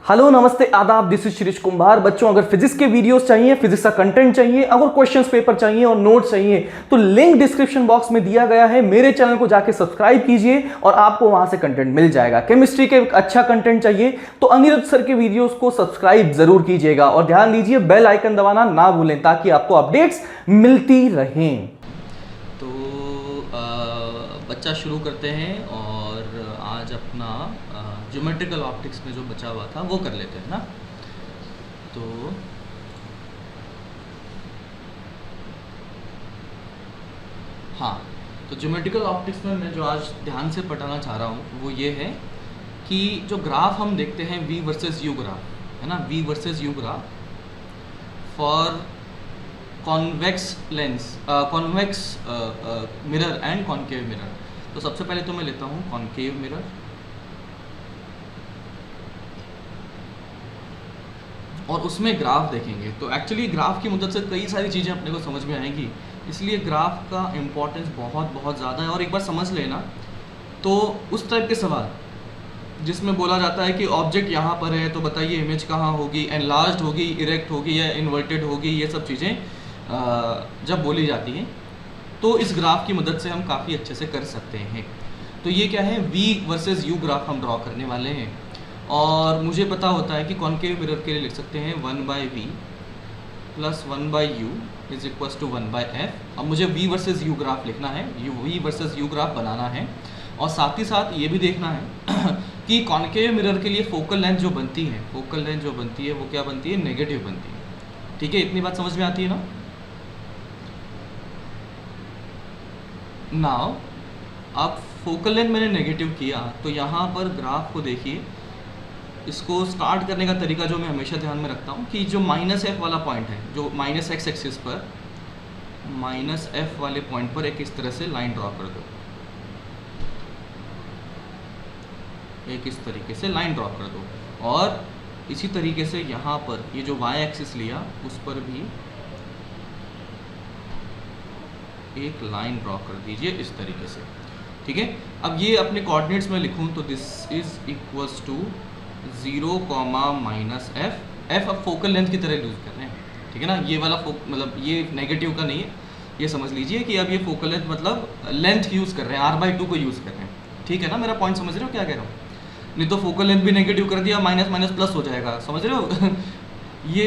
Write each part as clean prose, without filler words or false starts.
Hello नमस्ते आदाब, this is Shirish कुंभार। बच्चों, अगर फिजिक्स के वीडियोस चाहिए, फिजिक्स का कंटेंट चाहिए, अगर क्वेश्चंस पेपर चाहिए और नोट्स चाहिए तो लिंक डिस्क्रिप्शन बॉक्स में दिया गया है। मेरे चैनल को जाके सब्सक्राइब कीजिए और आपको वहां से कंटेंट मिल जाएगा। केमिस्ट्री के अच्छा कंटेंट चाहिए तो अनिरुद्ध सर के वीडियोस को सब्सक्राइब जरूर कीजिएगा और ध्यान दीजिए बेल आइकन दबाना ना भूलें ताकि आपको अपडेट्स मिलती रहें। तो बच्चा शुरू करते हैं और आज अपना ज्योमेट्रिकल ऑप्टिक्स में जो बचा हुआ था वो कर लेते हैं ना। तो हाँ, तो ज्योमेट्रिकल ऑप्टिक्स में मैं जो आज ध्यान से पढ़ाना चाह रहा हूँ वो ये है कि जो ग्राफ हम देखते हैं V वर्सेस U ग्राफ है ना, V versus U graph for convex lens, convex mirror and concave mirror. तो सबसे पहले तो मैं लेता हूँ कॉन्केव मिरर और उसमें ग्राफ देखेंगे। तो एक्चुअली ग्राफ की मदद से कई सारी चीज़ें अपने को समझ में आएंगी, इसलिए ग्राफ का इम्पोर्टेंस बहुत बहुत ज़्यादा है। और एक बार समझ लेना तो उस टाइप के सवाल जिसमें बोला जाता है कि ऑब्जेक्ट यहाँ पर है तो बताइए इमेज कहाँ होगी, एनलार्ज्ड होगी, इरेक्ट होगी या इन्वर्टेड होगी, ये सब चीज़ें जब बोली जाती हैं तो इस ग्राफ की मदद से हम काफ़ी अच्छे से कर सकते हैं। तो ये क्या है, V वर्सेस U ग्राफ हम ड्रॉ करने वाले हैं और मुझे पता होता है कि कॉन्केव मिरर के लिए लिख सकते हैं 1/v plus 1/u is equals to 1/f। अब मुझे V वर्सेस U ग्राफ लिखना है, V वर्सेस U ग्राफ बनाना है और साथ ही साथ ये भी देखना है कि कॉन्केव मिरर के लिए फोकल लेंथ जो बनती है, फोकल लेंथ जो बनती है वो क्या बनती है, नेगेटिव बनती है। ठीक है, इतनी बात समझ में आती है ना। नाउ अब फोकल लेंथ मैंने नेगेटिव किया तो यहाँ पर ग्राफ को देखिए, इसको स्टार्ट करने का तरीका जो मैं हमेशा ध्यान में रखता हूँ कि जो -f वाला पॉइंट है, जो -x एक्सिस पर -f वाले पॉइंट पर एक इस तरह से लाइन ड्रॉ कर दो, एक इस तरीके से लाइन ड्रॉ कर दो। और इसी तरीके से यहाँ पर ये जो y एक्सिस लिया उस पर भी एक लाइन ड्रॉ कर दीजिए इस तरीके से। ठीक है, अब ये अपने कोऑर्डिनेट्स में लिखूं तो this is equals to 0, -f। f अब फोकल लेंथ की तरह यूज़ कर रहे हैं, ठीक है ना। ये वाला मतलब ये नेगेटिव का नहीं है, ये समझ लीजिए कि अब ये फोकल लेंथ मतलब लेंथ यूज़ कर रहे हैं, r/2 को यूज़ कर रहे हैं। ठीक है ना, मेरा पॉइंट समझ रहे हो क्या कह रहा हूँ। नहीं तो फोकल लेंथ भी नेगेटिव कर दिया, माइनस प्लस हो जाएगा, समझ रहे हो ये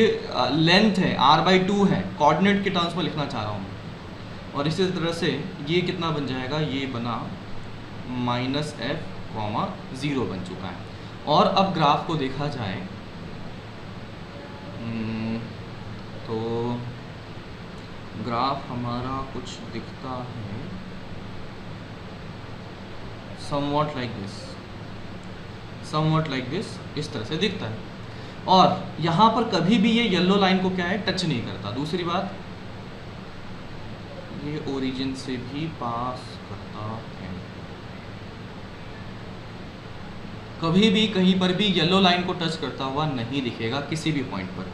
लेंथ है, r/2 है, कोऑर्डिनेट के टर्म्स में लिखना चाह रहा हूँ। और इसी तरह से ये कितना बन जाएगा, ये बना -f, 0 बन चुका है। और अब ग्राफ को देखा जाए तो ग्राफ हमारा कुछ दिखता है समवॉट लाइक दिस, इस तरह से दिखता है। और यहाँ पर कभी भी ये येलो लाइन को क्या है, टच नहीं करता। दूसरी बात, ये ओरिजिन से भी पास करता है, कभी भी कहीं पर भी येलो लाइन को टच करता हुआ नहीं दिखेगा किसी भी पॉइंट पर।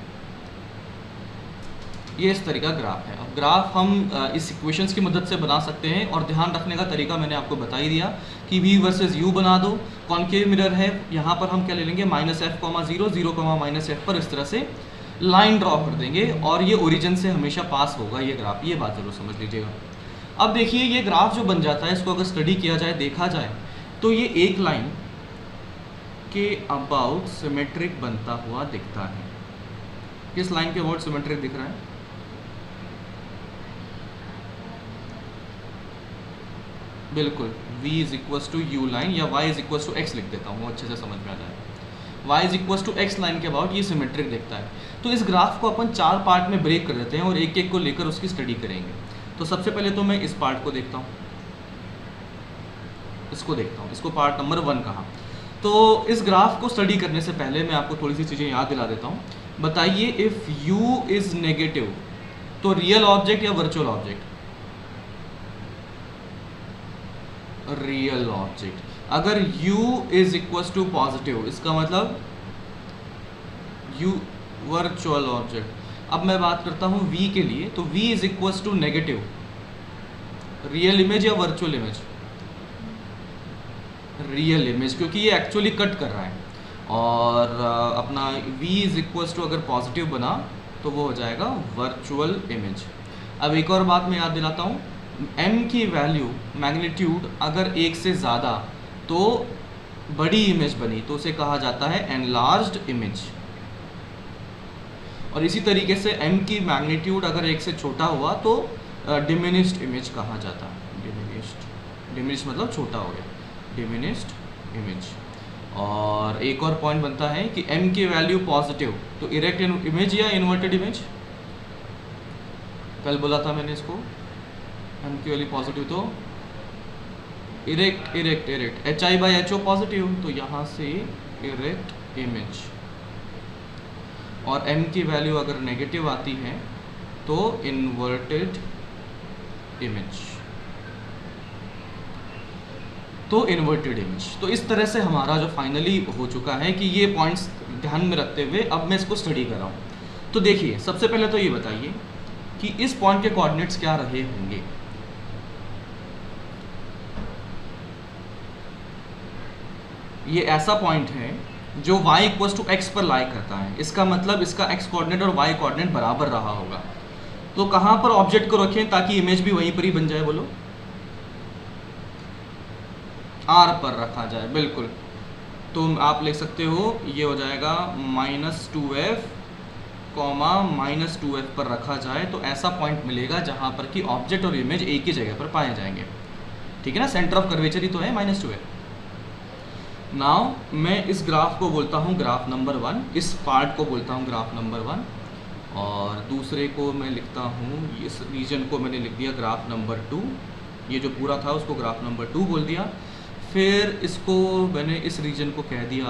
ये इस तरह का ग्राफ है। अब ग्राफ हम इस इक्वेशंस की मदद से बना सकते हैं और ध्यान रखने का तरीका मैंने आपको बता ही दिया कि V वर्सेस U बना दो। कॉन्केव मिरर है, यहाँ पर हम क्या ले लेंगे, -f, 0, 0, -f पर इस तरह से लाइन ड्रॉ कर देंगे और ये ओरिजिन से हमेशा पास होगा ये ग्राफ, ये बात जरूर समझ लीजिएगा। अब देखिए ये ग्राफ जो बन जाता है, इसको अगर स्टडी किया जाए, देखा जाए तो ये एक लाइन के अबाउट सिमेट्रिक बनता हुआ दिखता है। किस लाइन के अबाउट सिमेट्रिक दिख रहा है, बिल्कुल V is equals to U line या Y is equals to X लिख देता हूँ, वो अच्छे से समझ में आ जाएगा। Y is equals to X line के अबाउट ये सिमेट्रिक दिखता है। तो इस ग्राफ को अपन 4 पार्ट में ब्रेक कर देते हैं और एक एक को लेकर उसकी स्टडी करेंगे। तो सबसे पहले तो मैं इस पार्ट को देखता हूँ, इसको देखता हूँ, इसको पार्ट नंबर 1 कहा। तो इस ग्राफ को स्टडी करने से पहले मैं आपको थोड़ी सी चीज़ें याद दिला देता हूँ। बताइए इफ़ U इज़ नेगेटिव तो रियल ऑब्जेक्ट या वर्चुअल ऑब्जेक्ट, रियल ऑब्जेक्ट। अगर U is equals to positive इसका मतलब U वर्चुअल ऑब्जेक्ट। अब मैं बात करता हूँ V के लिए, तो V is equals to negative, real image या वर्चुअल इमेज, रियल इमेज, क्योंकि ये एक्चुअली कट कर रहा है। और अपना v इज इक्वल्स टू अगर पॉजिटिव बना तो वो हो जाएगा वर्चुअल इमेज। अब एक और बात मैं याद दिलाता हूँ, m की वैल्यू मैग्नीट्यूड अगर 1 से ज़्यादा तो बड़ी इमेज बनी तो उसे कहा जाता है एनलार्ज्ड इमेज। और इसी तरीके से m की मैग्नीट्यूड अगर 1 से छोटा हुआ तो डिमिनिश्ड इमेज कहा जाता है। डिमिनिश्ड मतलब छोटा हो गया, डिमिनिश्ड इमेज। और एक और पॉइंट बनता है कि m की वैल्यू पॉजिटिव तो इरेक्ट इमेज या इन्वर्टेड इमेज, कल बोला था मैंने इसको, m की वैल्यू पॉजिटिव तो इरेक्ट HI/HO पॉजिटिव, तो यहाँ से इरेक्ट इमेज। और m की वैल्यू अगर नेगेटिव आती है तो इन्वर्टेड इमेज, तो इन्वर्टेड इमेज। तो इस तरह से हमारा जो फाइनली हो चुका है कि ये पॉइंट्स ध्यान में रखते हुए अब मैं इसको स्टडी कर रहा हूँ। तो देखिए सबसे पहले तो ये बताइए कि इस पॉइंट के कोऑर्डिनेट्स क्या रहे होंगे। ये ऐसा पॉइंट है जो y इक्वल्स टू x पर लाई करता है, इसका मतलब इसका x कोऑर्डिनेट और y कोऑर्डिनेट बराबर रहा होगा। तो कहाँ पर ऑब्जेक्ट को रखें ताकि इमेज भी वहीं पर ही बन जाए, बोलो? R पर रखा जाए, बिल्कुल। तो आप लिख सकते हो ये हो जाएगा -2f, -2f पर रखा जाए तो ऐसा पॉइंट मिलेगा जहाँ पर कि ऑब्जेक्ट और इमेज एक ही जगह पर पाए जाएंगे। ठीक है ना, सेंटर ऑफ कर्वेचर ही तो है -2f। नाउ मैं इस ग्राफ को बोलता हूँ ग्राफ नंबर 1, इस पार्ट को बोलता हूँ ग्राफ नंबर 1, और दूसरे को मैं लिखता हूँ, इस रीजन को मैंने लिख दिया ग्राफ नंबर 2, ये जो पूरा था उसको ग्राफ नंबर 2 बोल दिया। फिर इसको मैंने इस रीजन को कह दिया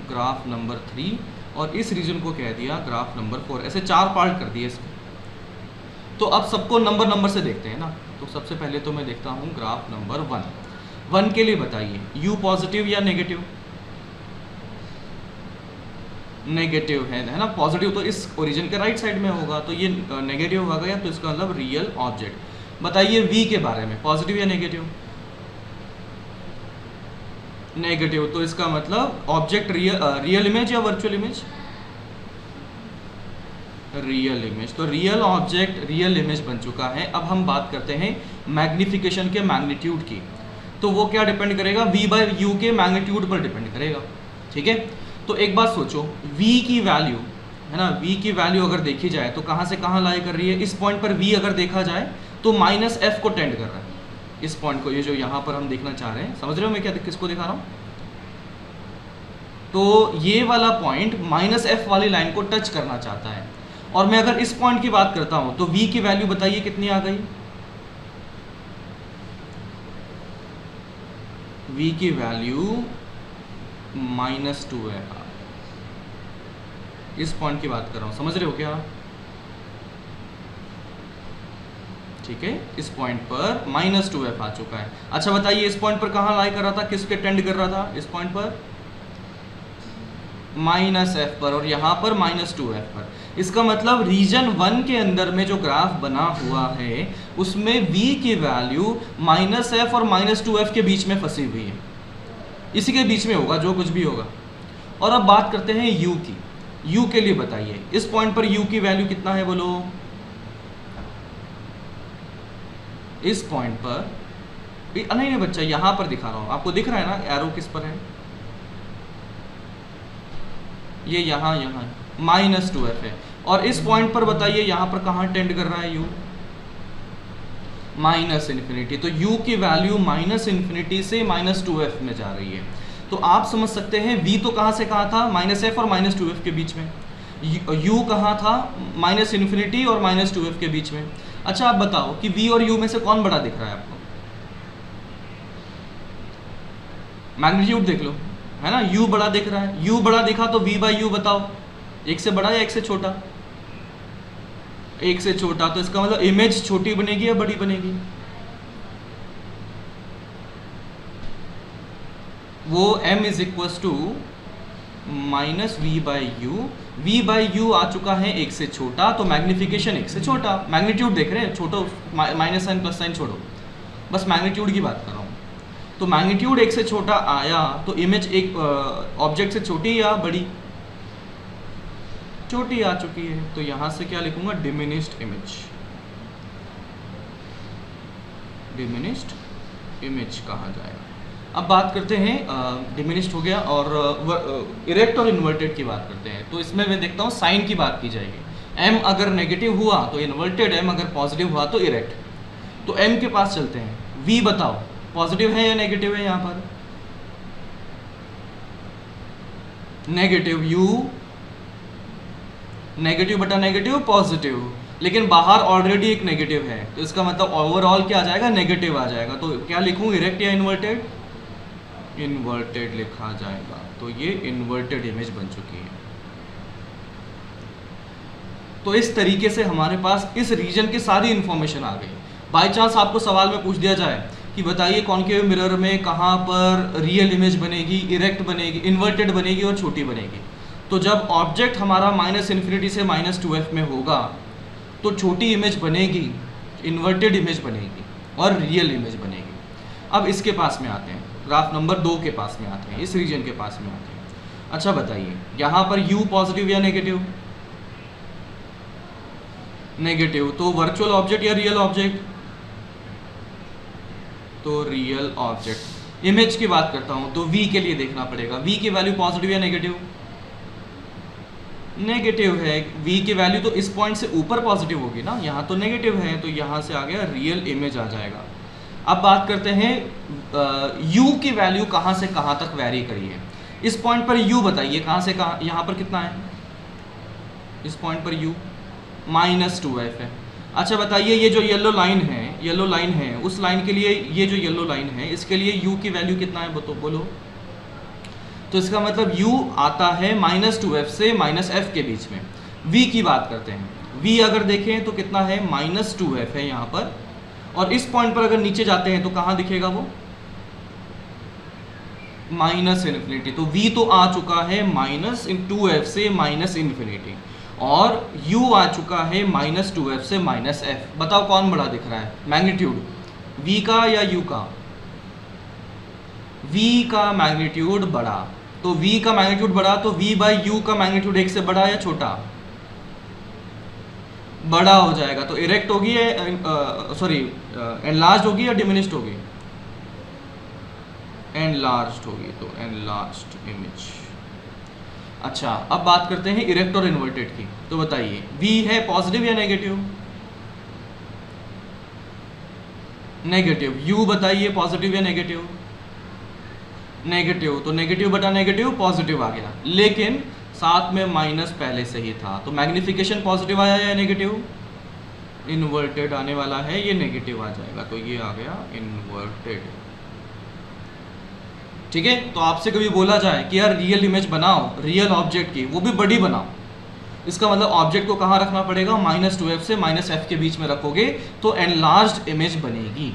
ग्राफ नंबर 3 और इस रीजन को कह दिया ग्राफ नंबर 4, ऐसे 4 पार्ट कर दिए इसके। तो अब सबको नंबर से देखते हैं ना। तो सबसे पहले तो मैं देखता हूँ ग्राफ नंबर 1 के लिए बताइए u पॉजिटिव या नेगेटिव? नेगेटिव है ना, पॉजिटिव तो इस ओरिजिन के राइट साइड में होगा, तो ये नेगेटिव हो गया, तो इसका मतलब रियल ऑब्जेक्ट। बताइए v के बारे में, पॉजिटिव या नेगेटिव? नेगेटिव, तो इसका मतलब ऑब्जेक्ट रियल इमेज या वर्चुअल इमेज? Real image. तो रियल ऑब्जेक्ट रियल इमेज बन चुका है। अब हम बात करते हैं मैग्निफिकेशन के मैग्नीट्यूड की। तो वो क्या डिपेंड करेगा? v/u के मैग्नीट्यूड पर डिपेंड करेगा। ठीक है, तो एक बात सोचो, v की वैल्यू है ना, v की वैल्यू अगर देखी जाए तो कहाँ से कहाँ लाई कर रही है? इस पॉइंट पर v अगर देखा जाए तो -f को टेंड कर रहा है, इस पॉइंट को, ये जो यहाँ पर हम देखना चाह रहे हैं। समझ रहे हो मैं क्या किसको दिखा रहा हूँ? तो ये वाला पॉइंट -f वाली लाइन को टच करना चाहता है। और मैं अगर इस पॉइंट की बात करता हूँ तो v की वैल्यू बताइए कितनी आ गई? v की वैल्यू -2 है। इस पॉइंट की बात कर रहा हूँ, समझ रहे हो क्या? ठीक है, इस पॉइंट पर -2f आ चुका है। अच्छा बताइए इस पॉइंट पर कहाँ लाई कर रहा था, किसके टेंड कर रहा था? इस पॉइंट पर -f पर, और यहाँ पर -2f पर। इसका मतलब रीजन 1 के अंदर में जो ग्राफ बना हुआ है उसमें v की वैल्यू -f और -2f के बीच में फंसी हुई है, इसी के बीच में होगा जो कुछ भी होगा। और अब बात करते हैं u की। u के लिए बताइए इस पॉइंट पर u की वैल्यू कितना है, बोलो? इस पॉइंट पर नहीं बच्चा, यहाँ पर दिखा रहा हूँ, आपको दिख रहा है ना एरो किस पर है? ये यहाँ -2f है। और इस पॉइंट पर बताइए यहाँ पर कहाँ टेंड कर रहा है u? -∞। तो u की वैल्यू -∞ से -2f में जा रही है। तो आप समझ सकते हैं v तो कहाँ से कहाँ था? -f और -2f के बीच में। u कहाँ था? -∞ और -2f के बीच में। अच्छा आप बताओ कि v और u में से कौन बड़ा दिख रहा है आपको? मैग्नीट्यूड देख लो, है ना, u बड़ा दिख रहा है। u बड़ा दिखा तो v/u बताओ, 1 से बड़ा या 1 से छोटा? 1 से छोटा, तो इसका मतलब इमेज छोटी बनेगी या बड़ी बनेगी? वो m is equals to -v/u। v/u आ चुका है 1 से छोटा, तो मैग्निफिकेशन 1 से छोटा। मैग्नीट्यूड देख रहे हैं, छोटो, माइनस साइन प्लस साइन छोड़ो, बस मैग्नीट्यूड की बात कर रहा हूँ। तो मैग्नीट्यूड एक से छोटा आया तो इमेज एक ऑब्जेक्ट से छोटी या बड़ी, छोटी आ चुकी है, तो यहां से क्या लिखूंगा, डिमिनिश्ड इमेज, डिमिनिश्ड इमेज कहा जाएगा। अब बात करते हैं डिमिनिश्ड हो गया और इरेक्ट और इन्वर्टेड की बात करते हैं। तो इसमें मैं देखता हूँ साइन की बात की जाएगी। m अगर नेगेटिव हुआ तो इन्वर्टेड, m अगर पॉजिटिव हुआ तो इरेक्ट। तो m के पास चलते हैं, v बताओ पॉजिटिव है या नेगेटिव है, यहाँ पर नेगेटिव, u नेगेटिव बटा नेगेटिव पॉजिटिव, लेकिन बाहर ऑलरेडी एक नेगेटिव है, तो इसका मतलब ओवरऑल क्या आ जाएगा, नेगेटिव आ जाएगा। तो क्या लिखूं, इरेक्ट या इन्वर्टेड, इन्वर्टेड लिखा जाएगा। तो ये इन्वर्टेड इमेज बन चुकी है। तो इस तरीके से हमारे पास इस रीजन की सारी इंफॉर्मेशन आ गई। बाय चांस आपको सवाल में पूछ दिया जाए कि बताइए कॉन्केव मिरर में कहाँ पर रियल इमेज बनेगी, इरेक्ट बनेगी, इन्वर्टेड बनेगी और छोटी बनेगी, तो जब ऑब्जेक्ट हमारा -∞ से -2f में होगा तो छोटी इमेज बनेगी, इन्वर्टेड इमेज बनेगी और रियल इमेज बनेगी। अब इसके पास में आते हैं, ग्राफ नंबर 2 के पास में आते हैं, इस रीजन के पास में आते हैं। अच्छा बताइए यहाँ पर u पॉजिटिव या नेगेटिव, नेगेटिव, तो वर्चुअल ऑब्जेक्ट या रियल ऑब्जेक्ट, तो रियल ऑब्जेक्ट। इमेज की बात करता हूं तो v के लिए देखना पड़ेगा, v की वैल्यू पॉजिटिव या नेगेटिव, नेगेटिव है, v की वैल्यू तो इस पॉइंट से ऊपर पॉजिटिव होगी ना, यहाँ तो नेगेटिव है, तो यहाँ से आ गया रियल इमेज आ जाएगा। अब बात करते हैं u की वैल्यू कहाँ से कहाँ तक वैरी करी है। इस पॉइंट पर u बताइए कहाँ से कहाँ, यहाँ पर कितना है, इस पॉइंट पर u -2f है। अच्छा बताइए ये जो येलो लाइन है, येलो लाइन है, उस लाइन के लिए ये जो येलो लाइन है इसके लिए u की वैल्यू कितना है बोलो। तो इसका मतलब u आता है -2f से -f के बीच में। v की बात करते हैं, v अगर देखें तो कितना है, -2f है यहाँ पर, और इस पॉइंट पर अगर नीचे जाते हैं तो कहाँ दिखेगा वो, -∞। तो v तो आ चुका है -2f से -∞, और u आ चुका है -2f से -f। बताओ कौन बड़ा दिख रहा है, मैग्नीट्यूड v का या u का, v का मैग्नीट्यूड बड़ा। तो v का मैग्नीट्यूड बड़ा तो v बाई u का मैग्नीट्यूड 1 से बड़ा या छोटा, बड़ा हो जाएगा। तो इरेक्ट होगी या सॉरी एनलार्ज्ड होगी या डिमिनिश्ड होगी, एनलार्ज्ड होगी, तो एनलार्ज्ड इमेज। अच्छा अब बात करते हैं इरेक्ट और इन्वर्टेड की। तो बताइए v है पॉजिटिव या नेगेटिव, नेगेटिव। u बताइए पॉजिटिव या नेगेटिव, नेगेटिव। तो नेगेटिव बटा नेगेटिव पॉजिटिव आ गया, लेकिन साथ में माइनस पहले से ही था, तो मैग्निफिकेशन पॉजिटिव आया या नेगेटिव, इन्वर्टेड आने वाला है, ये नेगेटिव आ जाएगा, तो ये आ गया इन्वर्टेड। ठीक है, तो आपसे कभी बोला जाए कि यार रियल इमेज बनाओ रियल ऑब्जेक्ट की, वो भी बड़ी बनाओ, इसका मतलब ऑब्जेक्ट को कहाँ रखना पड़ेगा, -2f से -f के बीच में रखोगे तो एनलार्ज्ड इमेज बनेगी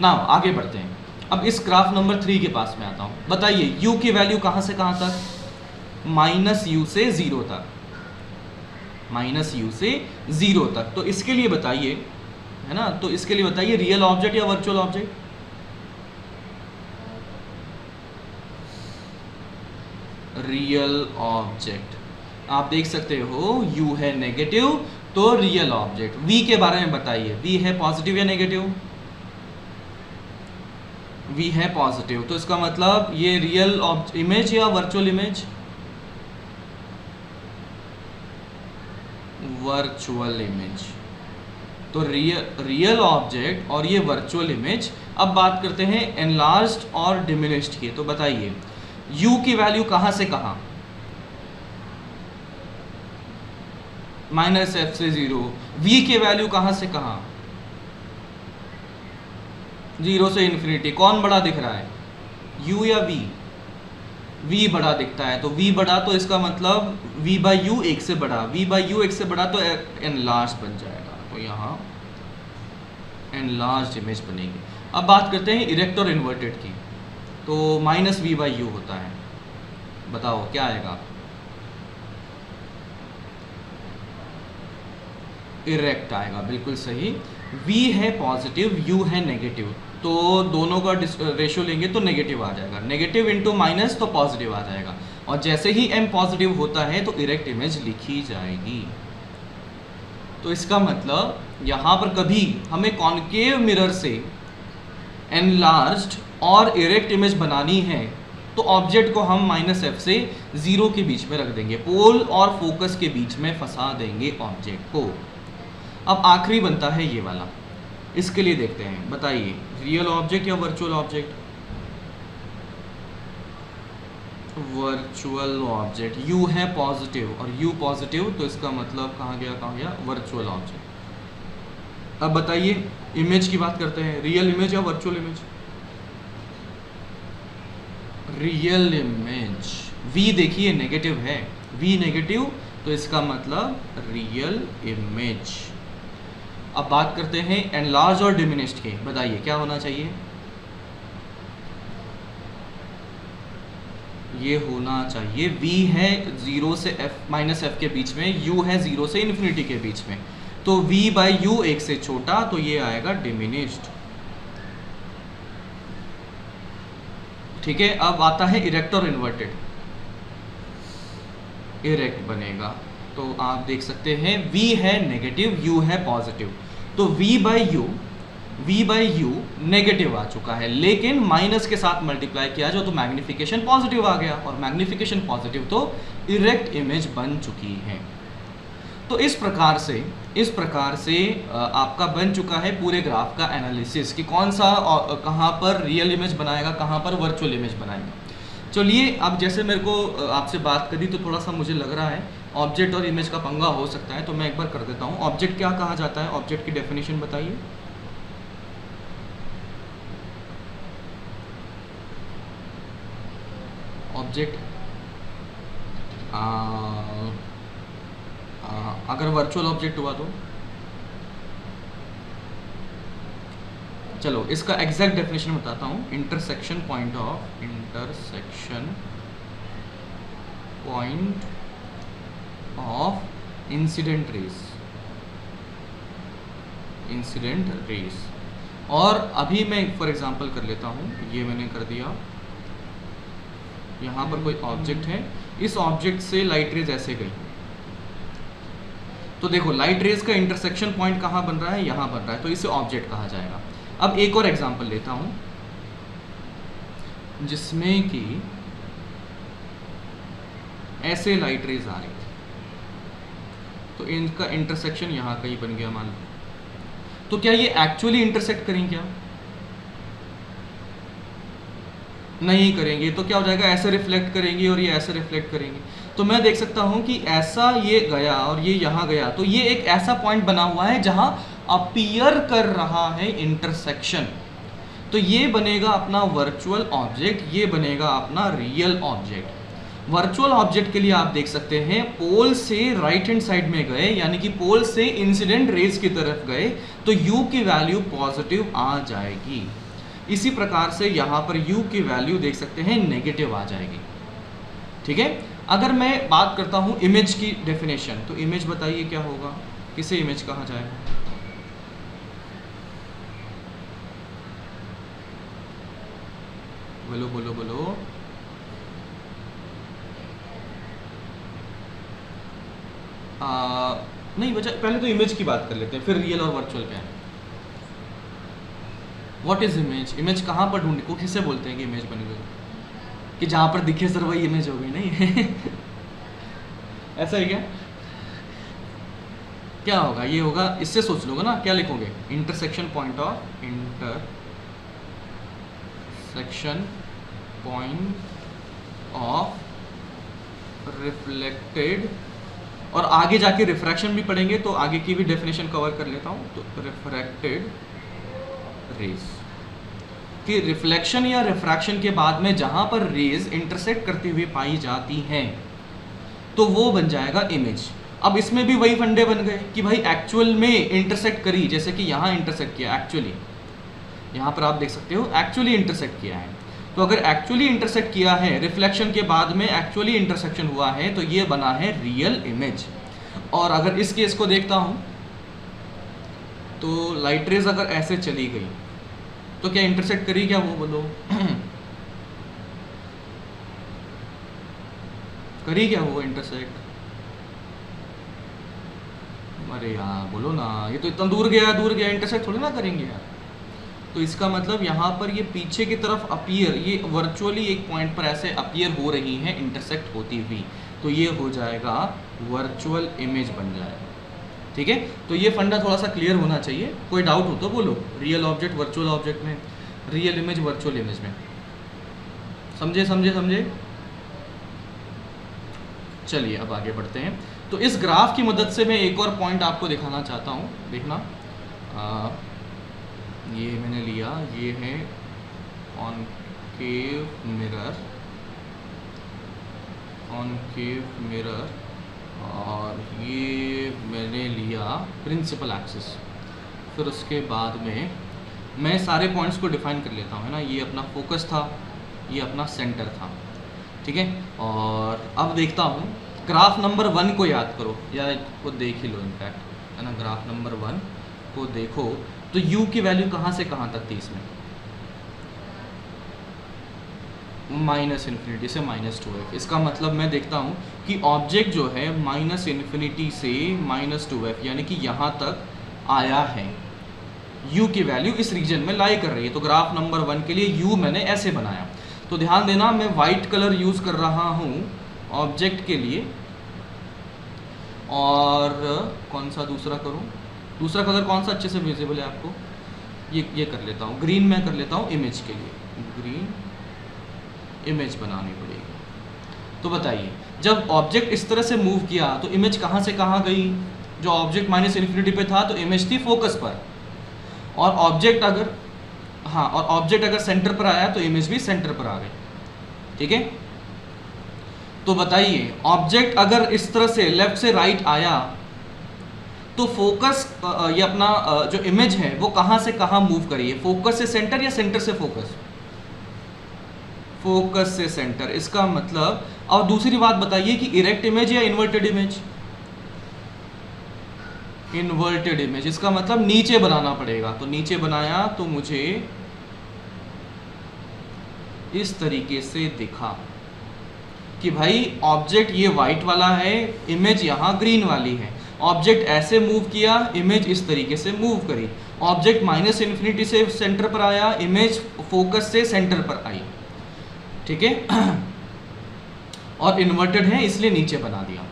ना। आगे बढ़ते हैं, अब इस ग्राफ नंबर 3 के पास में आता हूँ। बताइए u की वैल्यू कहाँ से कहाँ तक, -u से 0 तक, -u से 0 तक। तो इसके लिए बताइए, है ना, तो इसके लिए बताइए रियल ऑब्जेक्ट या वर्चुअल ऑब्जेक्ट, रियल ऑब्जेक्ट। आप देख सकते हो u है नेगेटिव तो रियल ऑब्जेक्ट। v के बारे में बताइए, v है पॉजिटिव या नेगेटिव, v है पॉजिटिव, तो इसका मतलब ये रियल इमेज या वर्चुअल इमेज, वर्चुअल इमेज। तो रियल ऑब्जेक्ट और ये वर्चुअल इमेज। अब बात करते हैं एनलार्ज्ड और डिमिनिश्ड की। तो बताइए u की वैल्यू कहाँ से कहाँ, -f से 0। v की वैल्यू कहाँ से कहाँ, 0 से इन्फिनिटी। कौन बड़ा दिख रहा है, u या v, v बड़ा दिखता है, तो v बड़ा, तो इसका मतलब v बाई u 1 से बड़ा, v बाई u 1 से बड़ा, तो एनलार्ज बन जाएगा, तो यहाँ एनलार्ज इमेज बनेगी। अब बात करते हैं इरेक्ट और इन्वर्टेड की। तो -v बाई u होता है, बताओ क्या आएगा, इरेक्ट आएगा, बिल्कुल सही। v है पॉजिटिव, u है नेगेटिव, तो दोनों का रेशियो लेंगे तो नेगेटिव आ जाएगा, नेगेटिव इंटू माइनस तो पॉजिटिव आ जाएगा, और जैसे ही m पॉजिटिव होता है तो इरेक्ट इमेज लिखी जाएगी। तो इसका मतलब यहाँ पर कभी हमें कॉनकेव मिरर से एनलार्ज्ड और इरेक्ट इमेज बनानी है तो ऑब्जेक्ट को हम -f से 0 के बीच में रख देंगे, पोल और फोकस के बीच में फंसा देंगे ऑब्जेक्ट को। अब आखिरी बनता है ये वाला, इसके लिए देखते हैं, बताइए रियल ऑब्जेक्ट या virtual object? Virtual object, u है पॉजिटिव और u पॉजिटिव, तो इसका मतलब कहाँ गया वर्चुअल ऑब्जेक्ट। अब बताइए इमेज की बात करते हैं, रियल इमेज या virtual image? Real image. v देखिए नेगेटिव है, v नेगेटिव, तो इसका मतलब रियल इमेज। अब बात करते हैं एनलार्ज और डिमिनिश्ड के, बताइए क्या होना चाहिए? ये होना चाहिए v है 0 से -f के बीच में, u है 0 से इन्फिनिटी के बीच में, तो v बाई u 1 से छोटा, तो ये आएगा डिमिनिश्ड। ठीक है, अब आता है इरेक्ट और इन्वर्टेड। इरेक्ट बनेगा तो आप देख सकते हैं v है नेगेटिव, u है पॉजिटिव, तो v बाई u नेगेटिव आ चुका है, लेकिन माइनस के साथ मल्टीप्लाई किया जो तो मैग्निफिकेशन पॉजिटिव आ गया, और मैग्निफिकेशन पॉजिटिव तो इरेक्ट इमेज बन चुकी है। तो इस प्रकार से आपका बन चुका है पूरे ग्राफ का एनालिसिस कि कौन सा कहाँ पर रियल इमेज बनाएगा, कहाँ पर वर्चुअल इमेज बनाएगा। चलिए अब जैसे मेरे को आपसे बात करी तो थोड़ा सा मुझे लग रहा है ऑब्जेक्ट और इमेज का पंगा हो सकता है, तो मैं एक बार कर देता हूँ। ऑब्जेक्ट क्या कहा जाता है, ऑब्जेक्ट की डेफिनेशन बताइए। ऑब्जेक्ट अगर वर्चुअल ऑब्जेक्ट हुआ तो चलो इसका एग्जैक्ट डेफिनेशन बताता हूँ। Intersection point of incident rays. और अभी मैं फॉर एग्जांपल कर लेता हूँ, ये मैंने कर दिया, यहाँ पर कोई ऑब्जेक्ट है, इस ऑब्जेक्ट से लाइट रेज ऐसे गई, तो देखो लाइट रेज का इंटरसेक्शन पॉइंट कहाँ बन रहा है, यहाँ बन रहा है, तो इसे ऑब्जेक्ट कहा जाएगा। अब एक और एग्जांपल लेता हूँ जिसमें कि ऐसे लाइट रेज आ रही थी, तो इनका इंटरसेक्शन यहाँ कहीं बन गया मान लो, तो क्या ये एक्चुअली इंटरसेक्ट करेंगे? क्या नहीं करेंगे, तो क्या हो जाएगा, ऐसे रिफ्लेक्ट करेंगे और ये ऐसे रिफ्लेक्ट करेंगे। तो मैं देख सकता हूं कि ऐसा ये गया और ये यहाँ गया, तो ये एक ऐसा पॉइंट बना हुआ है जहां अपीयर कर रहा है इंटरसेक्शन, तो ये बनेगा अपना वर्चुअल ऑब्जेक्ट, ये बनेगा अपना रियल ऑब्जेक्ट। वर्चुअल ऑब्जेक्ट के लिए आप देख सकते हैं पोल से राइट हैंड साइड में गए, यानी कि पोल से इंसिडेंट रेज की तरफ गए, तो u की वैल्यू पॉजिटिव आ जाएगी। इसी प्रकार से यहाँ पर u की वैल्यू देख सकते हैं नेगेटिव आ जाएगी। ठीक है, अगर मैं बात करता हूँ इमेज की डेफिनेशन, तो इमेज बताइए क्या होगा, किसे इमेज कहा जाएगा? बोलो बोलो बोलो। नहीं बचा, पहले तो इमेज की बात कर लेते हैं, फिर रियल और वर्चुअल क्या है। What is image? इमेज कहाँ पर ढूंढने को किसे बोलते हैं कि इमेज बन गई, कि जहाँ पर दिखे सर वही इमेज हो गई? नहीं ऐसा है क्या? क्या होगा, ये होगा, इससे सोच लोगे ना, क्या लिखोगे? इंटरसेक्शन पॉइंट ऑफ रिफ्लेक्टेड, और आगे जाके रिफ्रैक्शन भी पढ़ेंगे तो आगे की भी डेफिनेशन कवर कर लेता हूँ। तो रिफ्रैक्टेड रेज कि रिफ्लेक्शन या रिफ्रैक्शन के बाद में जहां पर रेज इंटरसेक्ट करती हुई पाई जाती हैं, तो वो बन जाएगा इमेज। अब इसमें भी वही फंडे बन गए कि भाई एक्चुअल में इंटरसेक्ट करी, जैसे कि यहाँ इंटरसेक्ट किया, एक्चुअली यहाँ पर आप देख सकते हो एक्चुअली इंटरसेक्ट किया है। तो अगर एक्चुअली इंटरसेक्ट किया है, रिफ्लेक्शन के बाद में एक्चुअली इंटरसेक्शन हुआ है, तो ये बना है रियल इमेज। और अगर इस केस को देखता हूँ तो लाइट रेज अगर ऐसे चली गई, तो क्या इंटरसेक्ट करी क्या वो, बोलो करी क्या वो इंटरसेक्ट? अरे यार बोलो ना, ये तो इतना दूर गया इंटरसेक्ट थोड़ी ना करेंगे यार। तो इसका मतलब यहाँ पर ये पीछे की तरफ अपीयर, ये वर्चुअली एक पॉइंट पर ऐसे अपीयर हो रही हैं इंटरसेक्ट होती हुई, तो ये हो जाएगा वर्चुअल इमेज बन जाएगा। ठीक है, तो ये फंडा थोड़ा सा क्लियर होना चाहिए। कोई डाउट हो तो बोलो, रियल ऑब्जेक्ट वर्चुअल ऑब्जेक्ट में, रियल इमेज वर्चुअल इमेज में, समझे समझे समझे? चलिए अब आगे बढ़ते हैं। तो इस ग्राफ की मदद से मैं एक और पॉइंट आपको दिखाना चाहता हूँ, देखना। ये मैंने लिया, ये है कॉनकेव मिरर, और ये मैंने लिया प्रिंसिपल एक्सिस। फिर उसके बाद में मैं सारे पॉइंट्स को डिफाइन कर लेता हूँ, है ना। ये अपना फोकस था, ये अपना सेंटर था, ठीक है। और अब देखता हूँ, ग्राफ नंबर 1 को याद करो, या को देख ही लो इनफैक्ट, है ना। ग्राफ नंबर 1 को देखो तो u की वैल्यू कहाँ से कहाँ तक थी इसमें? -∞ से -2f। इसका मतलब मैं देखता हूँ कि ऑब्जेक्ट जो है -∞ से -2f यानी कि यहाँ तक आया है। u की वैल्यू इस रीजन में लाई कर रही है। तो ग्राफ नंबर 1 के लिए u मैंने ऐसे बनाया। तो ध्यान देना, मैं वाइट कलर यूज़ कर रहा हूँ ऑब्जेक्ट के लिए, और कौन सा दूसरा करूँ? दूसरा कलर कौन सा अच्छे से विजिबल है आपको? ये कर लेता हूँ, ग्रीन में कर लेता हूँ इमेज के लिए। ग्रीन इमेज बनानी पड़ेगी। तो बताइए, जब ऑब्जेक्ट इस तरह से मूव किया तो इमेज कहाँ से कहाँ गई? जो ऑब्जेक्ट -∞ पे था तो इमेज थी फोकस पर, और ऑब्जेक्ट अगर सेंटर पर आया तो इमेज भी सेंटर पर आ गई, ठीक है। तो बताइए, ऑब्जेक्ट अगर इस तरह से लेफ्ट से राइट आया तो फोकस, ये अपना जो इमेज है वो कहाँ से कहाँ मूव करी है? फोकस से सेंटर या सेंटर से फोकस? फोकस से सेंटर। इसका मतलब, और दूसरी बात बताइए कि इरेक्ट इमेज या इन्वर्टेड इमेज? Inverted image. इसका मतलब नीचे बनाना पड़ेगा। तो नीचे बनाया तो मुझे इस तरीके से दिखा कि भाई ऑब्जेक्ट ये वाइट वाला है, इमेज यहाँ ग्रीन वाली है। ऑब्जेक्ट ऐसे मूव किया, इमेज इस तरीके से मूव करी। ऑब्जेक्ट -∞ से सेंटर पर आया, इमेज फोकस से सेंटर पर आई, ठीक है। और इन्वर्टेड है इसलिए नीचे बना दिया,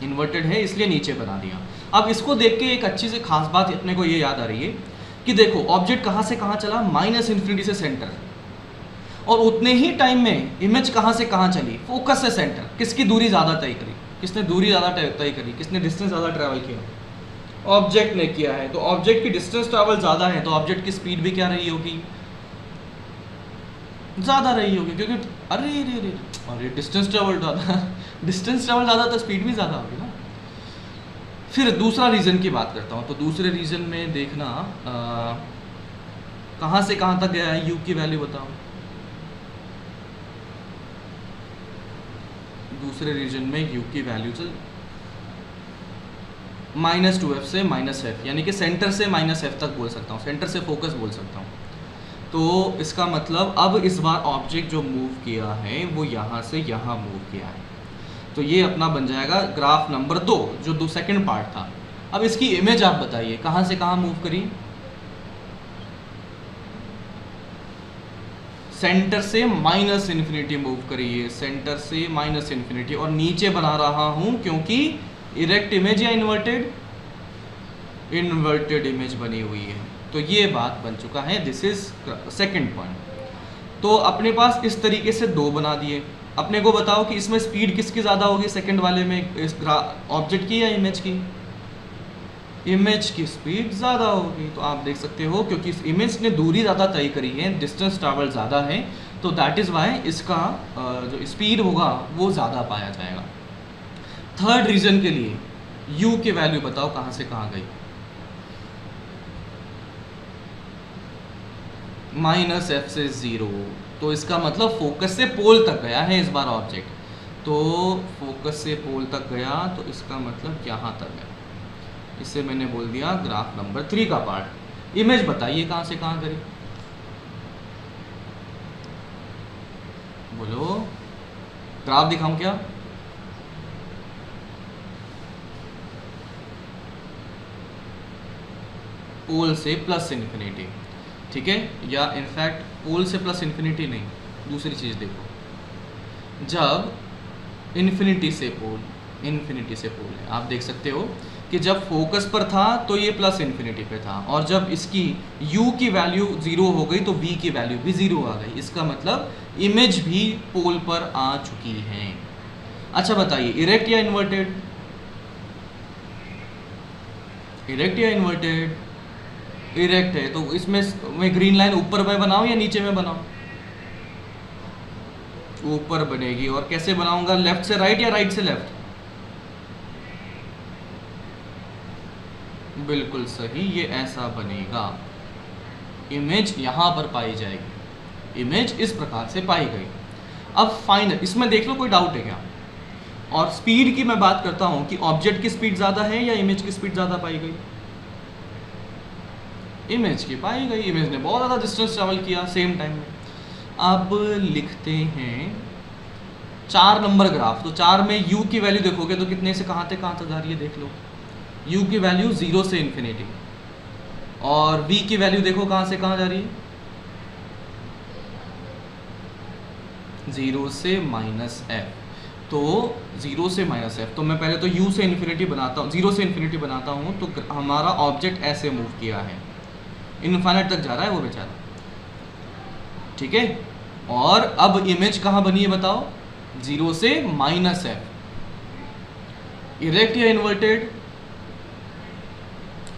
इन्वर्टेड है इसलिए नीचे बना दिया। अब इसको देख के एक अच्छी सी खास बात अपने को ये याद आ रही है कि देखो ऑब्जेक्ट कहाँ से कहाँ चला? -∞ से सेंटर, और उतने ही टाइम में इमेज कहाँ से कहाँ चली? फोकस से सेंटर। किसकी दूरी ज़्यादा तय करी? किसने दूरी ज़्यादा तय करी? किसने डिस्टेंस ज़्यादा ट्रैवल किया? ऑब्जेक्ट ने किया है। तो ऑब्जेक्ट की डिस्टेंस ट्रैवल ज़्यादा है तो ऑब्जेक्ट की स्पीड भी क्या रही होगी? ज़्यादा रही होगी, क्योंकि अरे डिस्टेंस ट्रैवल ज़्यादा तो स्पीड भी ज़्यादा होगी ना। फिर दूसरा रीज़न की बात करता हूँ। तो दूसरे रीज़न में देखना, कहाँ से कहाँ तक गया है? यू की वैल्यू बताओ। दूसरे रीजन में u की वैल्यू से -2f से -f, यानी कि सेंटर से -f तक बोल सकता हूँ, सेंटर से फोकस बोल सकता हूँ। तो इसका मतलब अब इस बार ऑब्जेक्ट जो मूव किया है वो यहाँ से यहाँ मूव किया है। तो ये अपना बन जाएगा ग्राफ नंबर 2, जो सेकंड पार्ट था। अब इसकी इमेज आप बताइए कहाँ से कहाँ मूव करी? सेंटर से -∞ मूव करिए, सेंटर से -∞, और नीचे बना रहा हूं क्योंकि इरेक्ट इमेज या इन्वर्टेड इमेज बनी हुई है। तो ये बात बन चुका है। This is second point. तो अपने पास इस तरीके से 2 बना दिए। अपने को बताओ कि इसमें स्पीड किसकी ज़्यादा होगी सेकंड वाले में, इस ऑब्जेक्ट की या इमेज की? इमेज की स्पीड ज़्यादा होगी। तो आप देख सकते हो क्योंकि इस इमेज ने दूरी ज़्यादा तय करी है, डिस्टेंस ट्रैवल ज़्यादा है, तो दैट इज़ वाई इसका जो स्पीड होगा वो ज़्यादा पाया जाएगा। थर्ड रीज़न के लिए u की वैल्यू बताओ कहाँ से कहाँ गई? -f से 0। तो इसका मतलब फोकस से पोल तक गया है इस बार ऑब्जेक्ट। तो फोकस से पोल तक गया तो इसका मतलब यहाँ तक गया। इसे मैंने बोल दिया ग्राफ नंबर 3 का पार्ट। इमेज बताइए कहाँ से कहाँ करी? बोलो, ग्राफ दिखाऊं क्या? पोल से प्लस इन्फिनिटी, ठीक है, या इनफैक्ट पोल से प्लस इन्फिनिटी नहीं, दूसरी चीज़ देखो, जब इन्फिनिटी से पोल है, आप देख सकते हो कि जब फोकस पर था तो ये प्लस इन्फिनिटी पे था, और जब इसकी u की वैल्यू 0 हो गई तो v की वैल्यू भी 0 आ गई। इसका मतलब इमेज भी पोल पर आ चुकी है। अच्छा बताइए, इरेक्ट या इन्वर्टेड? इरेक्ट या इन्वर्टेड? इरेक्ट है, तो इसमें मैं ग्रीन लाइन ऊपर में बनाऊं या नीचे में बनाऊं? ऊपर बनेगी। और कैसे बनाऊंगा, लेफ्ट से राइट या राइट से लेफ्ट? बिल्कुल सही, ये ऐसा बनेगा। इमेज यहां पर पाई जाएगी, इमेज इस प्रकार से पाई गई। अब फाइनल इसमें देख लो, कोई डाउट है क्या? और स्पीड की मैं बात करता हूं कि ऑब्जेक्ट की स्पीड ज्यादा है या इमेज की स्पीड ज्यादा पाई गई? इमेज की पाई गई, इमेज ने बहुत ज़्यादा डिस्टेंस ट्रेवल किया सेम टाइम में। अब लिखते हैं 4 नंबर ग्राफ। तो 4 में u की वैल्यू देखोगे तो कितने से कहाँ तक जा रही है, देख लो। u की वैल्यू 0 से इन्फिनिटी, और v की वैल्यू देखो कहाँ से कहाँ जा रही है, 0 से -f। तो 0 से -f, तो मैं पहले तो u से इन्फिनिटी बनाता हूँ, 0 से इन्फिनिटी बनाता हूँ, तो हमारा ऑब्जेक्ट ऐसे मूव किया है, इनफाइनाइट तक जा रहा है वो बेचारा, ठीक है। और अब इमेज कहाँ बनी है बताओ, 0 से -f। इरेक्ट या इन्वर्टेड?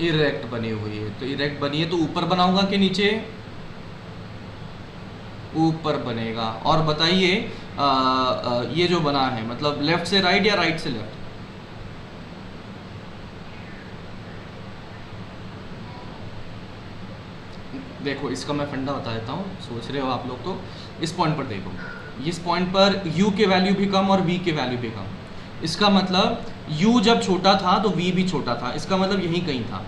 इरेक्ट बनी हुई है, तो इरेक्ट बनी है तो ऊपर बनाऊंगा कि नीचे? ऊपर बनेगा। और बताइए ये जो बना है मतलब लेफ्ट से राइट या राइट से लेफ्ट? देखो इसका मैं फंडा बता देता हूँ, सोच रहे हो आप लोग तो इस पॉइंट पर देखो, इस पॉइंट पर u के वैल्यू भी कम और v के वैल्यू भी कम। इसका मतलब u जब छोटा था तो v भी छोटा था, इसका मतलब यहीं कहीं था।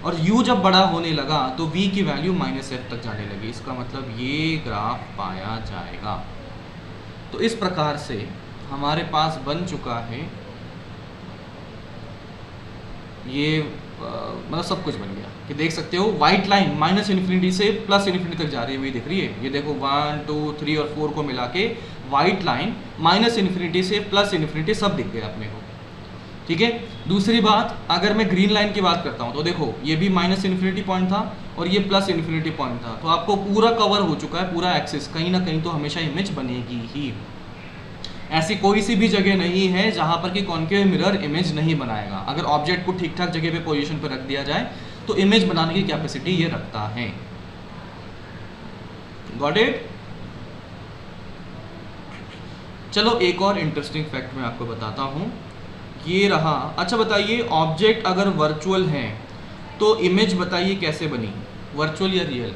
और u जब बड़ा होने लगा तो v की वैल्यू -f तक जाने लगी, इसका मतलब ये ग्राफ पाया जाएगा। तो इस प्रकार से हमारे पास बन चुका है ये मतलब सब कुछ बन गया कि देख सकते हो वाइट लाइन -इन्फिनिटी से +इन्फिनिटी तक जा रही हुई दिख रही है। ये देखो 1 2 3 और 4 को मिला के वाइट लाइन -इन्फिनिटी से +इन्फिनिटी सब दिख गया अपने को, ठीक है। दूसरी बात, अगर मैं ग्रीन लाइन की बात करता हूँ तो देखो ये भी -इन्फिनिटी पॉइंट था और ये +इन्फिनिटी पॉइंट था, तो आपको पूरा कवर हो चुका है, पूरा एक्सिस, कहीं ना कहीं तो हमेशा इमेज बनेगी ही। ऐसी कोई सी भी जगह नहीं है जहां पर कि कॉन्केव मिरर इमेज नहीं बनाएगा। अगर ऑब्जेक्ट को ठीक ठाक जगह पे पोजीशन पे रख दिया जाए तो इमेज बनाने की कैपेसिटी ये रखता है। Got it? चलो एक और इंटरेस्टिंग फैक्ट मैं आपको बताता हूं, ये रहा। अच्छा बताइए, ऑब्जेक्ट अगर वर्चुअल है तो इमेज बताइए कैसे बनी, वर्चुअल या रियल?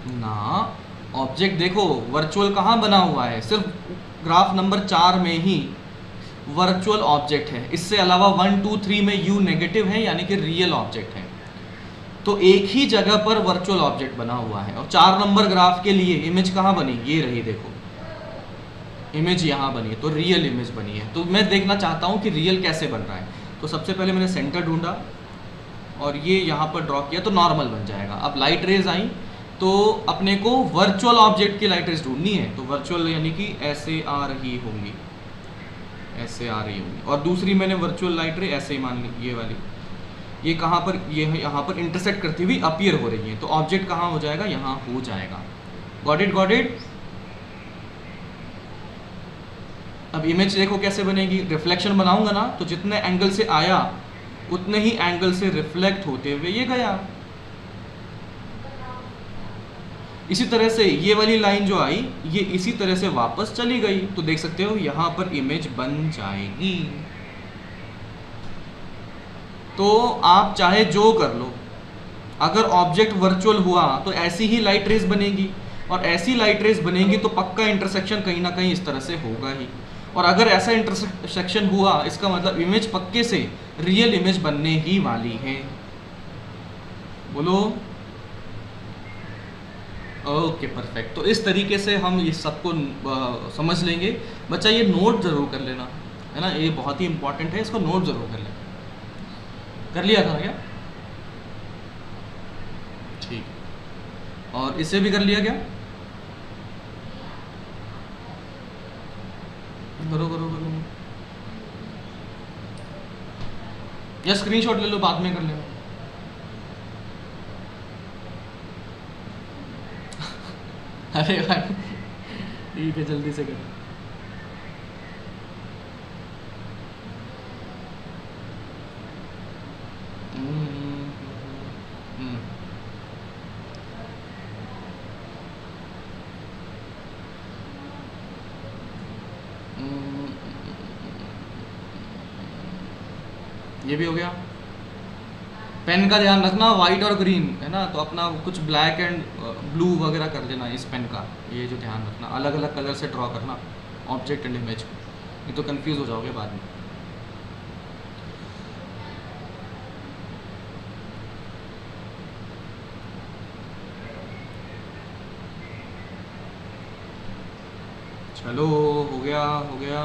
ना, ऑब्जेक्ट देखो वर्चुअल कहाँ बना हुआ है, सिर्फ ग्राफ नंबर 4 में ही वर्चुअल ऑब्जेक्ट है। इससे अलावा 1 2 3 में u नेगेटिव है, यानी कि रियल ऑब्जेक्ट है। तो एक ही जगह पर वर्चुअल ऑब्जेक्ट बना हुआ है। और 4 नंबर ग्राफ के लिए इमेज कहाँ बनी, ये रही, देखो इमेज यहाँ बनी, तो रियल इमेज बनी है। तो मैं देखना चाहता हूँ कि रियल कैसे बन रहा है। तो सबसे पहले मैंने सेंटर ढूंढा और ये यहाँ पर ड्रॉ किया तो नॉर्मल बन जाएगा। अब लाइट रेज आई तो अपने को वर्चुअल ऑब्जेक्ट की लाइट रेज ढूंढनी है, तो वर्चुअल यानी कि ऐसे आ रही होंगी, ऐसे आ रही होंगी। और दूसरी मैंने वर्चुअल लाइट रे ऐसे ही मान ली, ये वाली, ये कहाँ पर, ये यहाँ पर इंटरसेक्ट करती हुई अपीयर हो रही है, तो ऑब्जेक्ट कहाँ हो जाएगा, यहाँ हो जाएगा। Got it? Got it? अब इमेज देखो कैसे बनेगी, रिफ्लेक्शन बनाऊंगा ना तो जितने एंगल से आया उतने ही एंगल से रिफ्लेक्ट होते हुए ये गया। इसी तरह से ये वाली लाइन जो आई ये इसी तरह से वापस चली गई, तो देख सकते हो यहाँ पर इमेज बन जाएगी। तो आप चाहे जो कर लो, अगर ऑब्जेक्ट वर्चुअल हुआ तो ऐसी ही लाइट रेज बनेगी, और ऐसी लाइट रेज बनेगी तो पक्का इंटरसेक्शन कहीं ना कहीं इस तरह से होगा ही। और अगर ऐसा इंटरसेक्शन हुआ इसका मतलब इमेज पक्के से रियल इमेज बनने ही वाली है। बोलो। Okay perfect. तो इस तरीके से हम इस सबको समझ लेंगे। बच्चा ये नोट ज़रूर कर लेना, है ना, ये बहुत ही इंपॉर्टेंट है, इसको नोट ज़रूर कर लेना। कर लिया था क्या? ठीक। और इसे भी कर लिया क्या? करो करो करो, या स्क्रीनशॉट ले लो, बाद में कर लेना। अरे भाई ठीक है, जल्दी से करो। ये भी हो गया। पेन का ध्यान रखना, वाइट और ग्रीन, है ना, तो अपना कुछ ब्लैक एंड ब्लू वगैरह कर देना इस पेन का, ये जो ध्यान रखना, अलग अलग कलर से ड्रॉ करना ऑब्जेक्ट एंड इमेज को, नहीं तो कंफ्यूज हो जाओगे बाद में। चलो हो गया हो गया।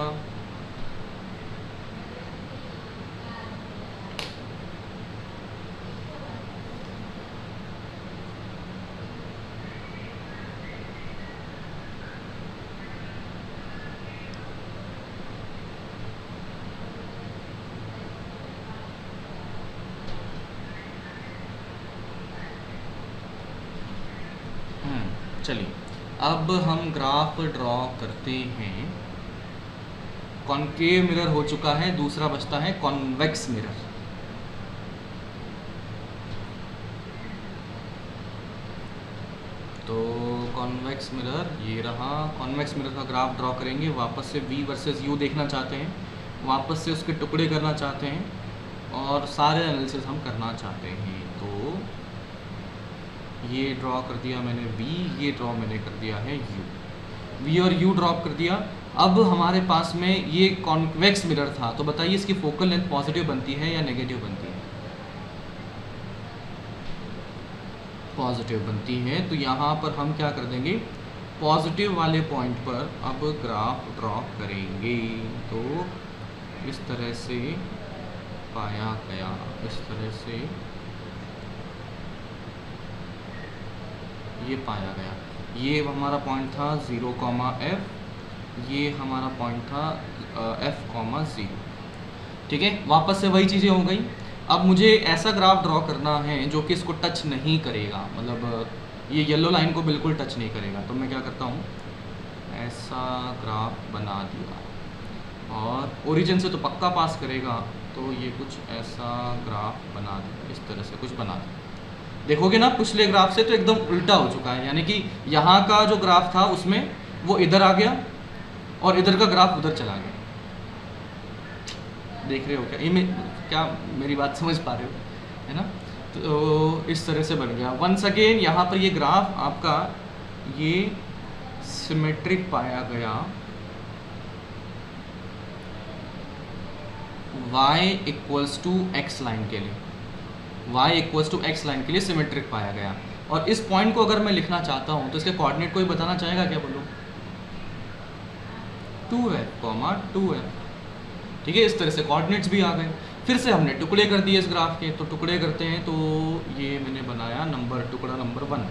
चलिए अब हम ग्राफ ड्रॉ करते हैं। कॉनकेव मिरर हो चुका है, दूसरा बचता है कॉन्वेक्स मिरर। तो कॉन्वेक्स मिरर ये रहा, कॉन्वेक्स मिरर का ग्राफ ड्रॉ करेंगे। वापस से V वर्सेस U देखना चाहते हैं, वापस से उसके टुकड़े करना चाहते हैं और सारे एनालिसिस हम करना चाहते हैं। तो ये ड्रॉ कर दिया मैंने V, ये ड्रॉ मैंने कर दिया है U, V और U ड्रॉप कर दिया। अब हमारे पास में ये कॉन्वेक्स मिरर था, तो बताइए इसकी फोकल लेंथ पॉजिटिव बनती है या नेगेटिव बनती है? पॉजिटिव बनती है। तो यहाँ पर हम क्या कर देंगे, पॉजिटिव वाले पॉइंट पर अब ग्राफ ड्रॉ करेंगे। तो इस तरह से पाया गया, इस तरह से ये पाया गया। ये हमारा पॉइंट था 0, F, ये हमारा पॉइंट था F, 0। ठीक है, वापस से वही चीज़ें हो गई। अब मुझे ऐसा ग्राफ ड्रॉ करना है जो कि इसको टच नहीं करेगा, मतलब ये येलो लाइन को बिल्कुल टच नहीं करेगा। तो मैं क्या करता हूँ, ऐसा ग्राफ बना दिया, और ओरिजिन से तो पक्का पास करेगा, तो ये कुछ ऐसा ग्राफ बना दिया, इस तरह से कुछ बना दिया। देखोगे ना पिछले ग्राफ से तो एकदम उल्टा हो चुका है, यानी कि यहाँ का जो ग्राफ था उसमें वो इधर आ गया और इधर का ग्राफ उधर चला गया। देख रहे हो क्या, ये क्या मेरी बात समझ पा रहे हो, है ना? तो इस तरह से बन गया। वंस अगेन यहाँ पर ये ग्राफ आपका ये सिमेट्रिक पाया गया, y = x लाइन के लिए, y = x लाइन के लिए सिमेट्रिक पाया गया। और इस पॉइंट को अगर मैं लिखना चाहता हूँ तो इसके कोऑर्डिनेट कोई बताना चाहेगा क्या? बोलो। 2f, 2f। ठीक है, इस तरह से कोऑर्डिनेट्स भी आ गए। फिर से हमने टुकड़े कर दिए इस ग्राफ के, तो टुकड़े करते हैं। तो ये मैंने बनाया टुकड़ा नंबर 1,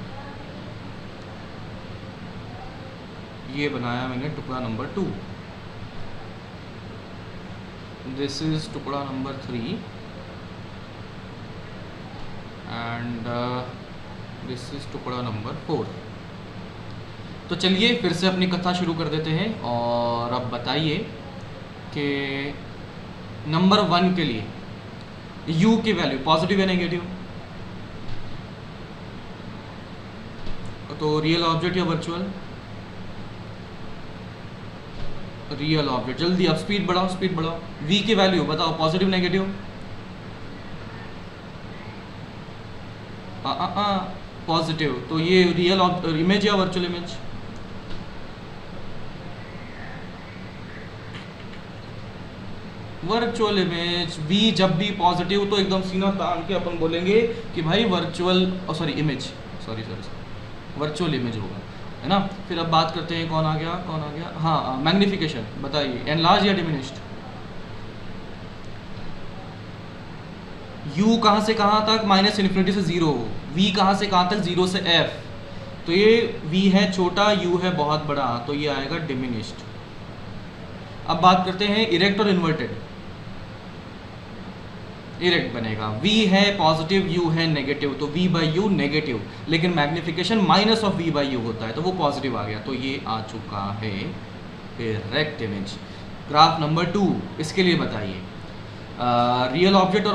ये बनाया मैंने टुकड़ा नंबर 2, दिस इज टुकड़ा नंबर 3 एंड दिस इज टुकड़ा नंबर 4। तो चलिए फिर से अपनी कथा शुरू कर देते हैं। और अब बताइए कि नंबर 1 के लिए u की वैल्यू पॉजिटिव या नेगेटिव? तो रियल ऑब्जेक्ट या वर्चुअल? Real object. जल्दी अब स्पीड बढ़ाओ, स्पीड बढ़ाओ। v की वैल्यू बताओ, पॉजिटिव नेगेटिव? पॉजिटिव। तो ये रियल इमेज या virtual image? Virtual image V जब भी पॉजिटिव तो एकदम सीना तान के अपन बोलेंगे कि भाई वर्चुअल इमेज वर्चुअल इमेज होगा, है ना। फिर अब बात करते हैं कौन आ गया, हाँ मैग्निफिकेशन बताइए, एनलार्ज या डिमिनिश्ड। u कहाँ से कहाँ तक, माइनस इन्फिनिटी से 0, v कहाँ से कहाँ तक, 0 से f, तो ये v है छोटा, u है बहुत बड़ा, तो ये आएगा डिमिनिश्ड। अब बात करते हैं इरेक्ट और इन्वर्टेड। इरेक्ट बनेगा, v है पॉजिटिव, u है नेगेटिव, तो v बाई यू नेगेटिव, लेकिन magnification minus of v by you होता है, तो वो पॉजिटिव आ गया, तो ये आ चुका है इरेक्ट इमेज। ग्राफ नंबर 2, इसके लिए बताइए रियल ऑब्जेक्ट और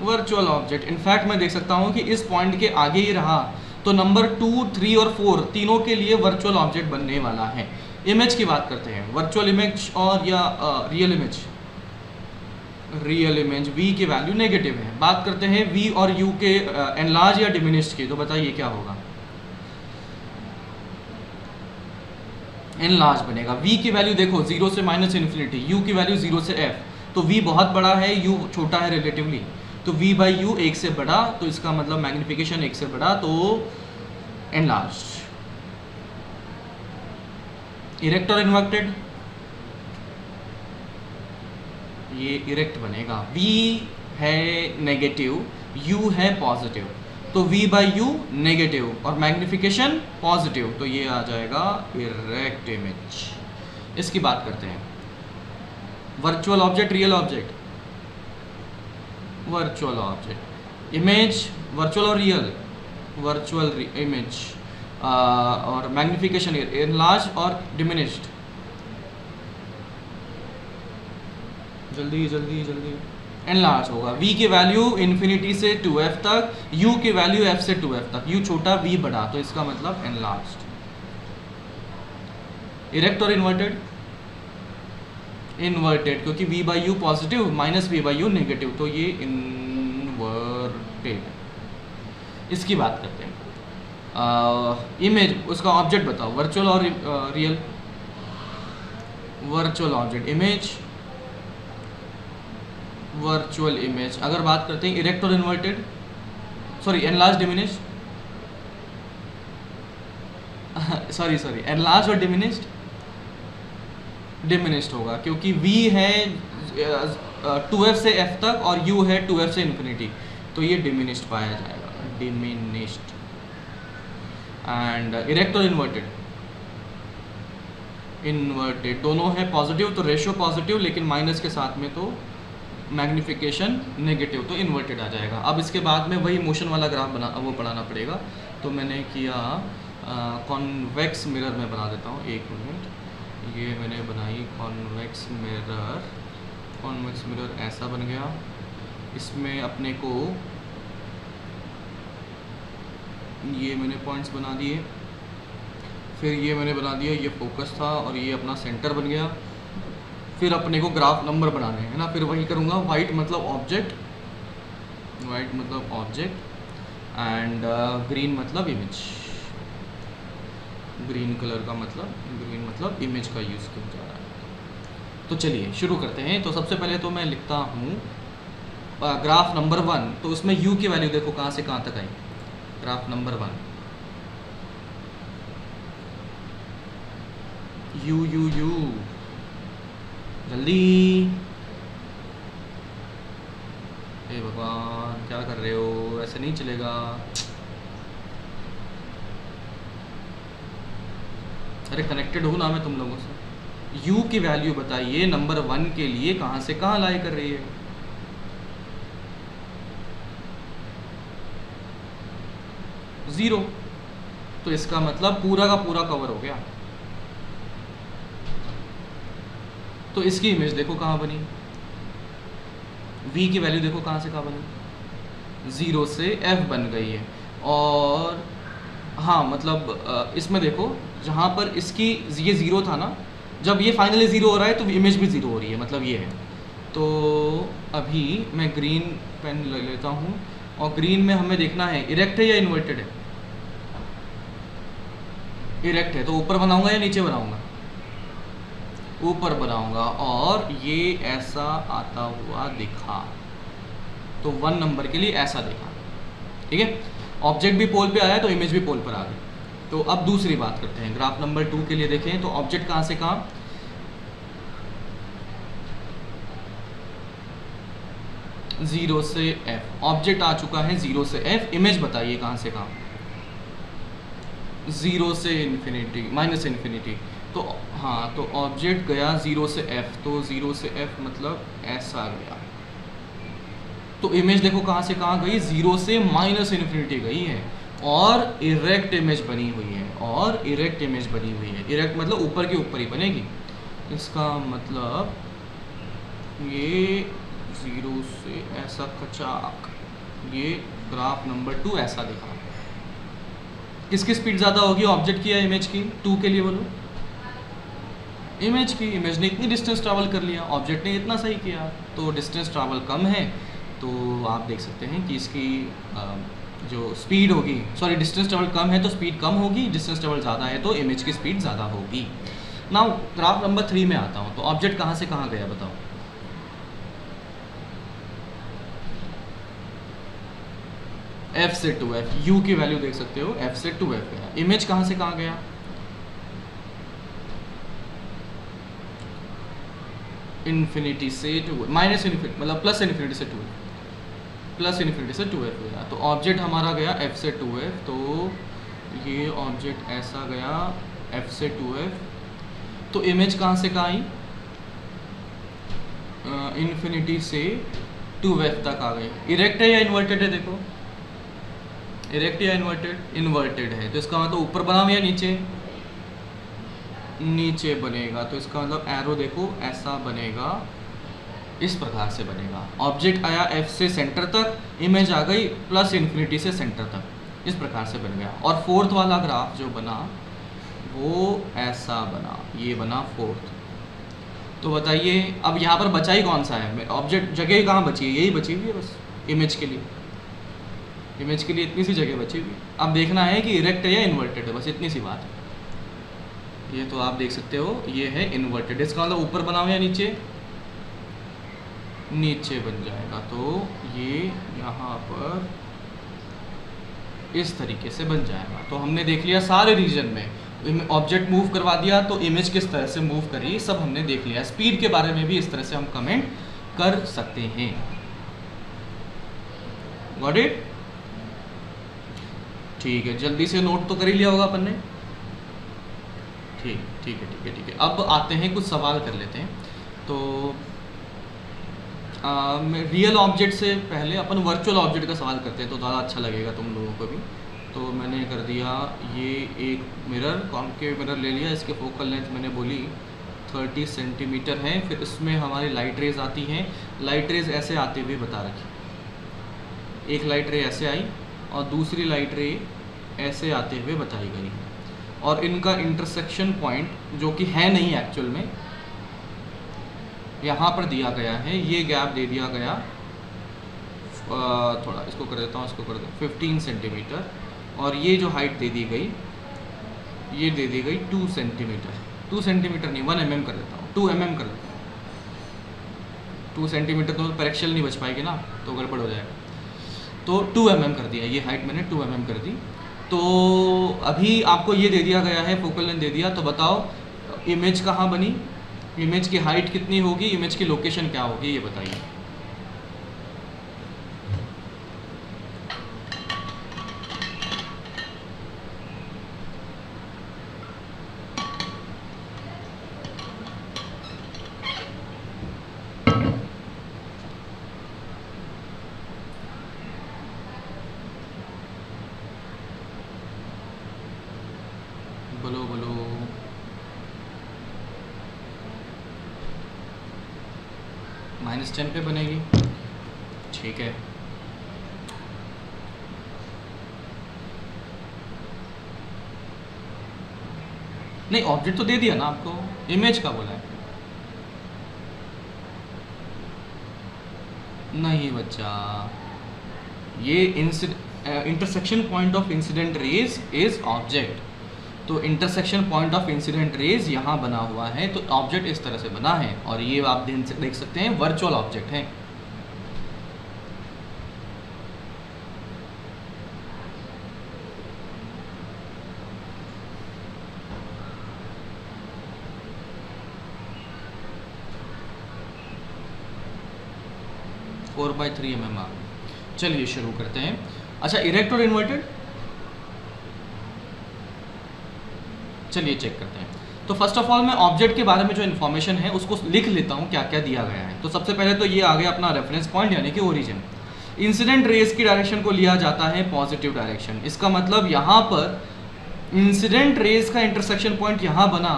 वर्चुअल ऑब्जेक्ट। इनफैक्ट मैं देख सकता हूँ कि इस पॉइंट के आगे ही रहा तो नंबर 2, 3 और 4 तीनों के लिए वर्चुअल ऑब्जेक्ट बनने वाला है। इमेज की बात करते हैं, वर्चुअल इमेज और या real image. Real image v की वैल्यू नेगेटिव है। बात करते हैं v और u के एनलार्ज या डिमिनिश्ड की, तो बताइए क्या होगा। एनलार्ज बनेगा, v की वैल्यू देखो 0 से माइनस इन्फिनिटी, u की वैल्यू 0 से f, तो v बहुत बड़ा है, u छोटा है रिलेटिवली, तो v बाई यू 1 से बड़ा, तो इसका मतलब मैग्निफिकेशन 1 से बड़ा, तो एनलार्ज। इरेक्ट और इन्वर्टेड, ये इरेक्ट बनेगा, v है नेगेटिव, u है पॉजिटिव, तो v बाई यू नेगेटिव और मैग्निफिकेशन पॉजिटिव, तो ये आ जाएगा इरेक्ट इमेज। इसकी बात करते हैं virtual object, real object. Virtual object, image virtual और रियल, वर्चुअल इमेज, और मैग्निफिकेशन एनलार्ज और डिमिनिश्ड। जल्दी जल्दी जल्दी, एनलार्ज होगा, v की वैल्यू इन्फिनिटी से 2f तक, u की वैल्यू f से 2f तक, u छोटा v बड़ा, तो इसका मतलब एनलार्ज। इरेक्ट और इन्वर्टेड, इन्वर्टेड क्योंकि v by you positive minus v by you negative, तो ये इन्वर्टेड। इसकी बात करते हैं इमेज, उसका ऑब्जेक्ट बताओ, वर्चुअल और real. Virtual object image, virtual image. अगर बात करते हैं इरेक्ट और इन्वर्टेड, एनलार्ज डिमिनिश्ड, एनलार्ज और डिमिनिश्ड, डिमिनिश्ड होगा क्योंकि v है 2f से f तक और u है 2f से इन्फिनिटी, तो ये डिमिनिश्ड पाया जाएगा, डिमिनिश्ड। एंड इरेक्ट और इन्वर्टेड, इन्वर्टेड दोनों है पॉजिटिव, तो रेशियो पॉजिटिव, लेकिन माइनस के साथ में तो मैग्निफिकेशन नेगेटिव, तो इन्वर्टेड आ जाएगा। अब इसके बाद में वही मोशन वाला ग्राफ वो बनाना पड़ेगा, तो मैंने किया कॉन्वेक्स मिरर में बना देता हूँ, 1 मिनट। ये मैंने बनाई कॉन्वेक्स मिरर ऐसा बन गया। इसमें अपने को ये मैंने पॉइंट्स बना दिए, फिर ये मैंने बना दिया, ये फोकस था और ये अपना सेंटर बन गया। फिर अपने को ग्राफ नंबर बनाने हैं ना, फिर वही करूँगा, वाइट मतलब ऑब्जेक्ट, एंड ग्रीन मतलब इमेज, ग्रीन कलर का मतलब इमेज का यूज़ किया जा रहा है। तो चलिए शुरू करते हैं। तो सबसे पहले तो मैं लिखता हूँ ग्राफ नंबर 1, तो उसमें u की वैल्यू देखो कहाँ से कहाँ तक आई। ग्राफ नंबर 1, u जल्दी, हे भगवान क्या कर रहे हो, ऐसे नहीं चलेगा। अरे कनेक्टेड हूँ ना मैं तुम लोगों से। u की वैल्यू बताइए नंबर 1 के लिए कहाँ से कहाँ लाई कर रही है। जीरो, तो इसका मतलब पूरा का पूरा कवर हो गया। तो इसकी इमेज देखो कहाँ बनी, v की वैल्यू देखो कहाँ से कहाँ बनी, 0 से f बन गई है। और हाँ मतलब इसमें देखो जहाँ पर इसकी ये 0 था ना, जब ये फाइनली 0 हो रहा है तो इमेज भी 0 हो रही है, मतलब ये है। तो अभी मैं ग्रीन पेन ले लेता हूँ और ग्रीन में हमें देखना है इरेक्ट है या इन्वर्टेड है। इरेक्ट है तो ऊपर बनाऊंगा या नीचे बनाऊंगा, ऊपर बनाऊंगा और ये ऐसा आता हुआ दिखा, तो 1 नंबर के लिए ऐसा दिखा। ठीक है, ऑब्जेक्ट भी पोल पे आया तो इमेज भी पोल पर आ गई। तो अब दूसरी बात करते हैं, ग्राफ नंबर 2 के लिए देखें तो ऑब्जेक्ट कहाँ से कहाँ, जीरो से एफ, ऑब्जेक्ट आ चुका है 0 से f, इमेज बताइए कहाँ से कहाँ, 0 से इन्फिनिटी माइनस इन्फिनिटी। तो हाँ, तो ऑब्जेक्ट गया 0 से f, तो 0 से f मतलब ऐसा गया। तो इमेज देखो कहाँ से कहाँ गई, 0 से माइनस इन्फिनिटी गई है और इरेक्ट इमेज बनी हुई है, और इरेक्ट इमेज बनी हुई है। इरेक्ट मतलब ऊपर के ऊपर ही बनेगी। इसका मतलब ये 0 से ऐसा कचाक, ये ग्राफ नंबर 2 ऐसा दिखा। किसकी स्पीड ज़्यादा होगी, ऑब्जेक्ट की या इमेज की? 2 के लिए बोलो। इमेज की। इमेज ने इतनी डिस्टेंस ट्रैवल कर लिया, ऑब्जेक्ट ने इतना सही किया, तो डिस्टेंस ट्रैवल कम है। तो आप देख सकते हैं कि इसकी जो स्पीड होगी, सॉरी डिस्टेंस ट्रैवल कम है तो स्पीड कम होगी, डिस्टेंस ट्रैवल ज़्यादा है तो इमेज की स्पीड ज़्यादा होगी। नाउ ग्राफ नंबर 3 में आता हूँ, तो ऑब्जेक्ट कहाँ से कहाँ गया बताओ? f से 2f, u की वैल्यू देख सकते हो, f से 2f गया। इमेज कहाँ से कहाँ गया? इन्फिनिटी से 2, माइनस इन्फिनिटी मतलब प्लस इन्फिनिटी से 2, प्लस इन्फिनिटी से 2f गया। तो ऑब्जेक्ट हमारा गया f से 2f, तो ये ऑब्जेक्ट ऐसा गया f से 2f। तो इमेज कहाँ से कहाँ आई? इन्फिनिटी से 2f तक आ गई। इरेक्ट है या इन्वर्टेड है? देखो, इरेक्ट या इन्वर्टेड? इन्वर्टेड है, तो इसका मतलब ऊपर बना हुआ या नीचे? नीचे बनेगा। तो इसका मतलब एरो देखो ऐसा बनेगा, इस प्रकार से बनेगा। ऑब्जेक्ट आया f से सेंटर तक, इमेज आ गई प्लस इन्फिनिटी से सेंटर तक, इस प्रकार से बन गया। और फोर्थ वाला ग्राफ जो बना वो ऐसा बना, ये बना फोर्थ। तो बताइए अब यहाँ पर बचा ही कौन सा है? ऑब्जेक्ट जगह कहाँ बची है? यही बची हुई है बस इमेज के लिए। इमेज के लिए इतनी सी जगह बची हुई। अब देखना है कि इरेक्ट है या इन्वर्टेड है, बस इतनी सी बात है। ये तो आप देख सकते हो, ये है इन्वर्टेड। इसका मतलब ऊपर बना हुआ या नीचे? नीचे बन जाएगा। तो ये यहाँ पर इस तरीके से बन जाएगा। तो हमने देख लिया सारे रीजन में ऑब्जेक्ट मूव करवा दिया, तो इमेज किस तरह से मूव करी सब हमने देख लिया। स्पीड के बारे में भी इस तरह से हम कमेंट कर सकते हैं। Got it? ठीक है, जल्दी से नोट तो कर ही लिया होगा अपन ने। ठीक है। अब आते हैं कुछ सवाल कर लेते हैं। तो रियल ऑब्जेक्ट से पहले अपन वर्चुअल ऑब्जेक्ट का सवाल करते हैं, तो ज़्यादा अच्छा लगेगा तुम लोगों को भी। तो मैंने कर दिया ये एक मिरर, कॉन्केव मिरर ले लिया। इसके फोकल लेंथ मैंने बोली 30 सेंटीमीटर है। फिर इसमें हमारी लाइट रेज आती हैं। लाइट रेज ऐसे आते हुए बता रखी, एक लाइट रे ऐसे आई और दूसरी लाइट रे ऐसे आते हुए बताई गई। और इनका इंटरसेक्शन पॉइंट जो कि है नहीं एक्चुअल में, यहाँ पर दिया गया है। ये गैप दे दिया गया, थोड़ा इसको कर देता हूँ, इसको कर देता हूँ 15 सेंटीमीटर। और ये जो हाइट दे दी गई, ये दे दी गई 2 सेंटीमीटर। 2 सेंटीमीटर नहीं, 1 mm कर देता हूँ, 2 mm कर देता हूँ। 2 सेंटीमीटर तो पैरेक्शियल नहीं बच पाएगी ना, तो गड़बड़ हो जाएगा। तो 2 mm कर दिया, ये हाइट मैंने 2 mm कर दी। तो अभी आपको ये दे दिया गया है, फोकल लेंथ दे दिया। तो बताओ इमेज कहाँ बनी, इमेज की हाइट कितनी होगी, इमेज की लोकेशन क्या होगी, ये बताइए। बोलो बोलो। -10 पे बनेगी, ठीक है। नहीं, ऑब्जेक्ट तो दे दिया ना आपको, इमेज का बोला है। नहीं बच्चा, ये intersection point of incident rays is object. तो intersection point of incident rays यहाँ बना हुआ है, तो ऑब्जेक्ट इस तरह से बना है और ये आप देख सकते हैं वर्चुअल ऑब्जेक्ट है। फोर बाई 3 mm आ गया। चलिए शुरू करते हैं। अच्छा, इरेक्ट और इन्वर्टेड, चलिए चेक करते हैं। तो फर्स्ट ऑफ ऑल मैं ऑब्जेक्ट के बारे में जो इन्फॉर्मेशन है उसको लिख लेता हूँ क्या क्या दिया गया है। तो सबसे पहले तो ये आ गया अपना रेफरेंस पॉइंट यानी कि ओरिजिन। इंसिडेंट रेज की डायरेक्शन को लिया जाता है पॉजिटिव डायरेक्शन। इसका मतलब यहाँ पर इंसिडेंट रेज का इंटरसेक्शन पॉइंट यहाँ बना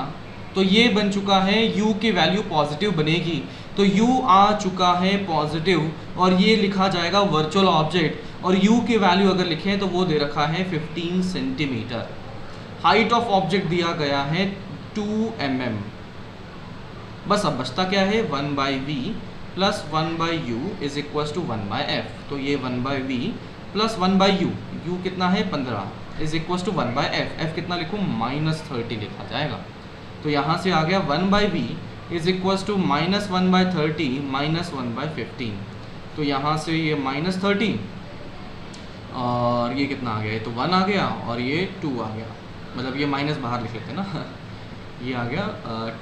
तो ये बन चुका है u की वैल्यू पॉजिटिव बनेगी, तो u आ चुका है पॉजिटिव और ये लिखा जाएगा वर्चुअल ऑब्जेक्ट। और u की वैल्यू अगर लिखें तो वो दे रखा है 15 सेंटीमीटर। हाइट ऑफ ऑब्जेक्ट दिया गया है 2 mm। बस अब बचता क्या है 1/v plus 1/u is equal to 1/f। तो ये 1/v प्लस 1/u, u कितना है 15 is equal to 1/f। f कितना लिखूँ -30 लिखा जाएगा। तो यहाँ से आ गया 1/v is equal to -1/30 minus 1/15। तो यहाँ से ये -30 और ये कितना आ गया, ये तो 1 आ गया और ये 2 आ गया, मतलब ये माइनस बाहर लिख लेते हैं ना ये आ गया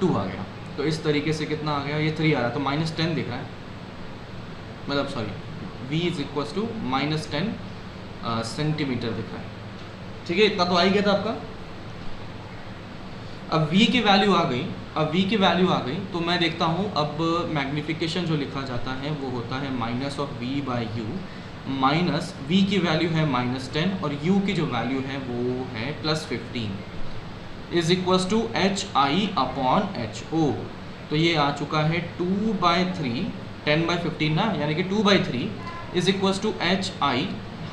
2 आ गया। तो इस तरीके से कितना आ गया, ये 3 आ रहा है तो -10 दिख रहा है, मतलब sorry v is equal to -10 centimetre दिख रहा है। ठीक है, इतना तो आ ही गया था आपका। अब v की वैल्यू आ गई, तो मैं देखता हूँ अब मैग्निफिकेशन जो लिखा जाता है वो होता है -v/u माइनस v की वैल्यू है -10 और u की जो वैल्यू है वो है +15 इज इक्वल टू hi/ho। तो ये आ चुका है 2/3 10/15 ना, यानी कि 2/3 is equal to hi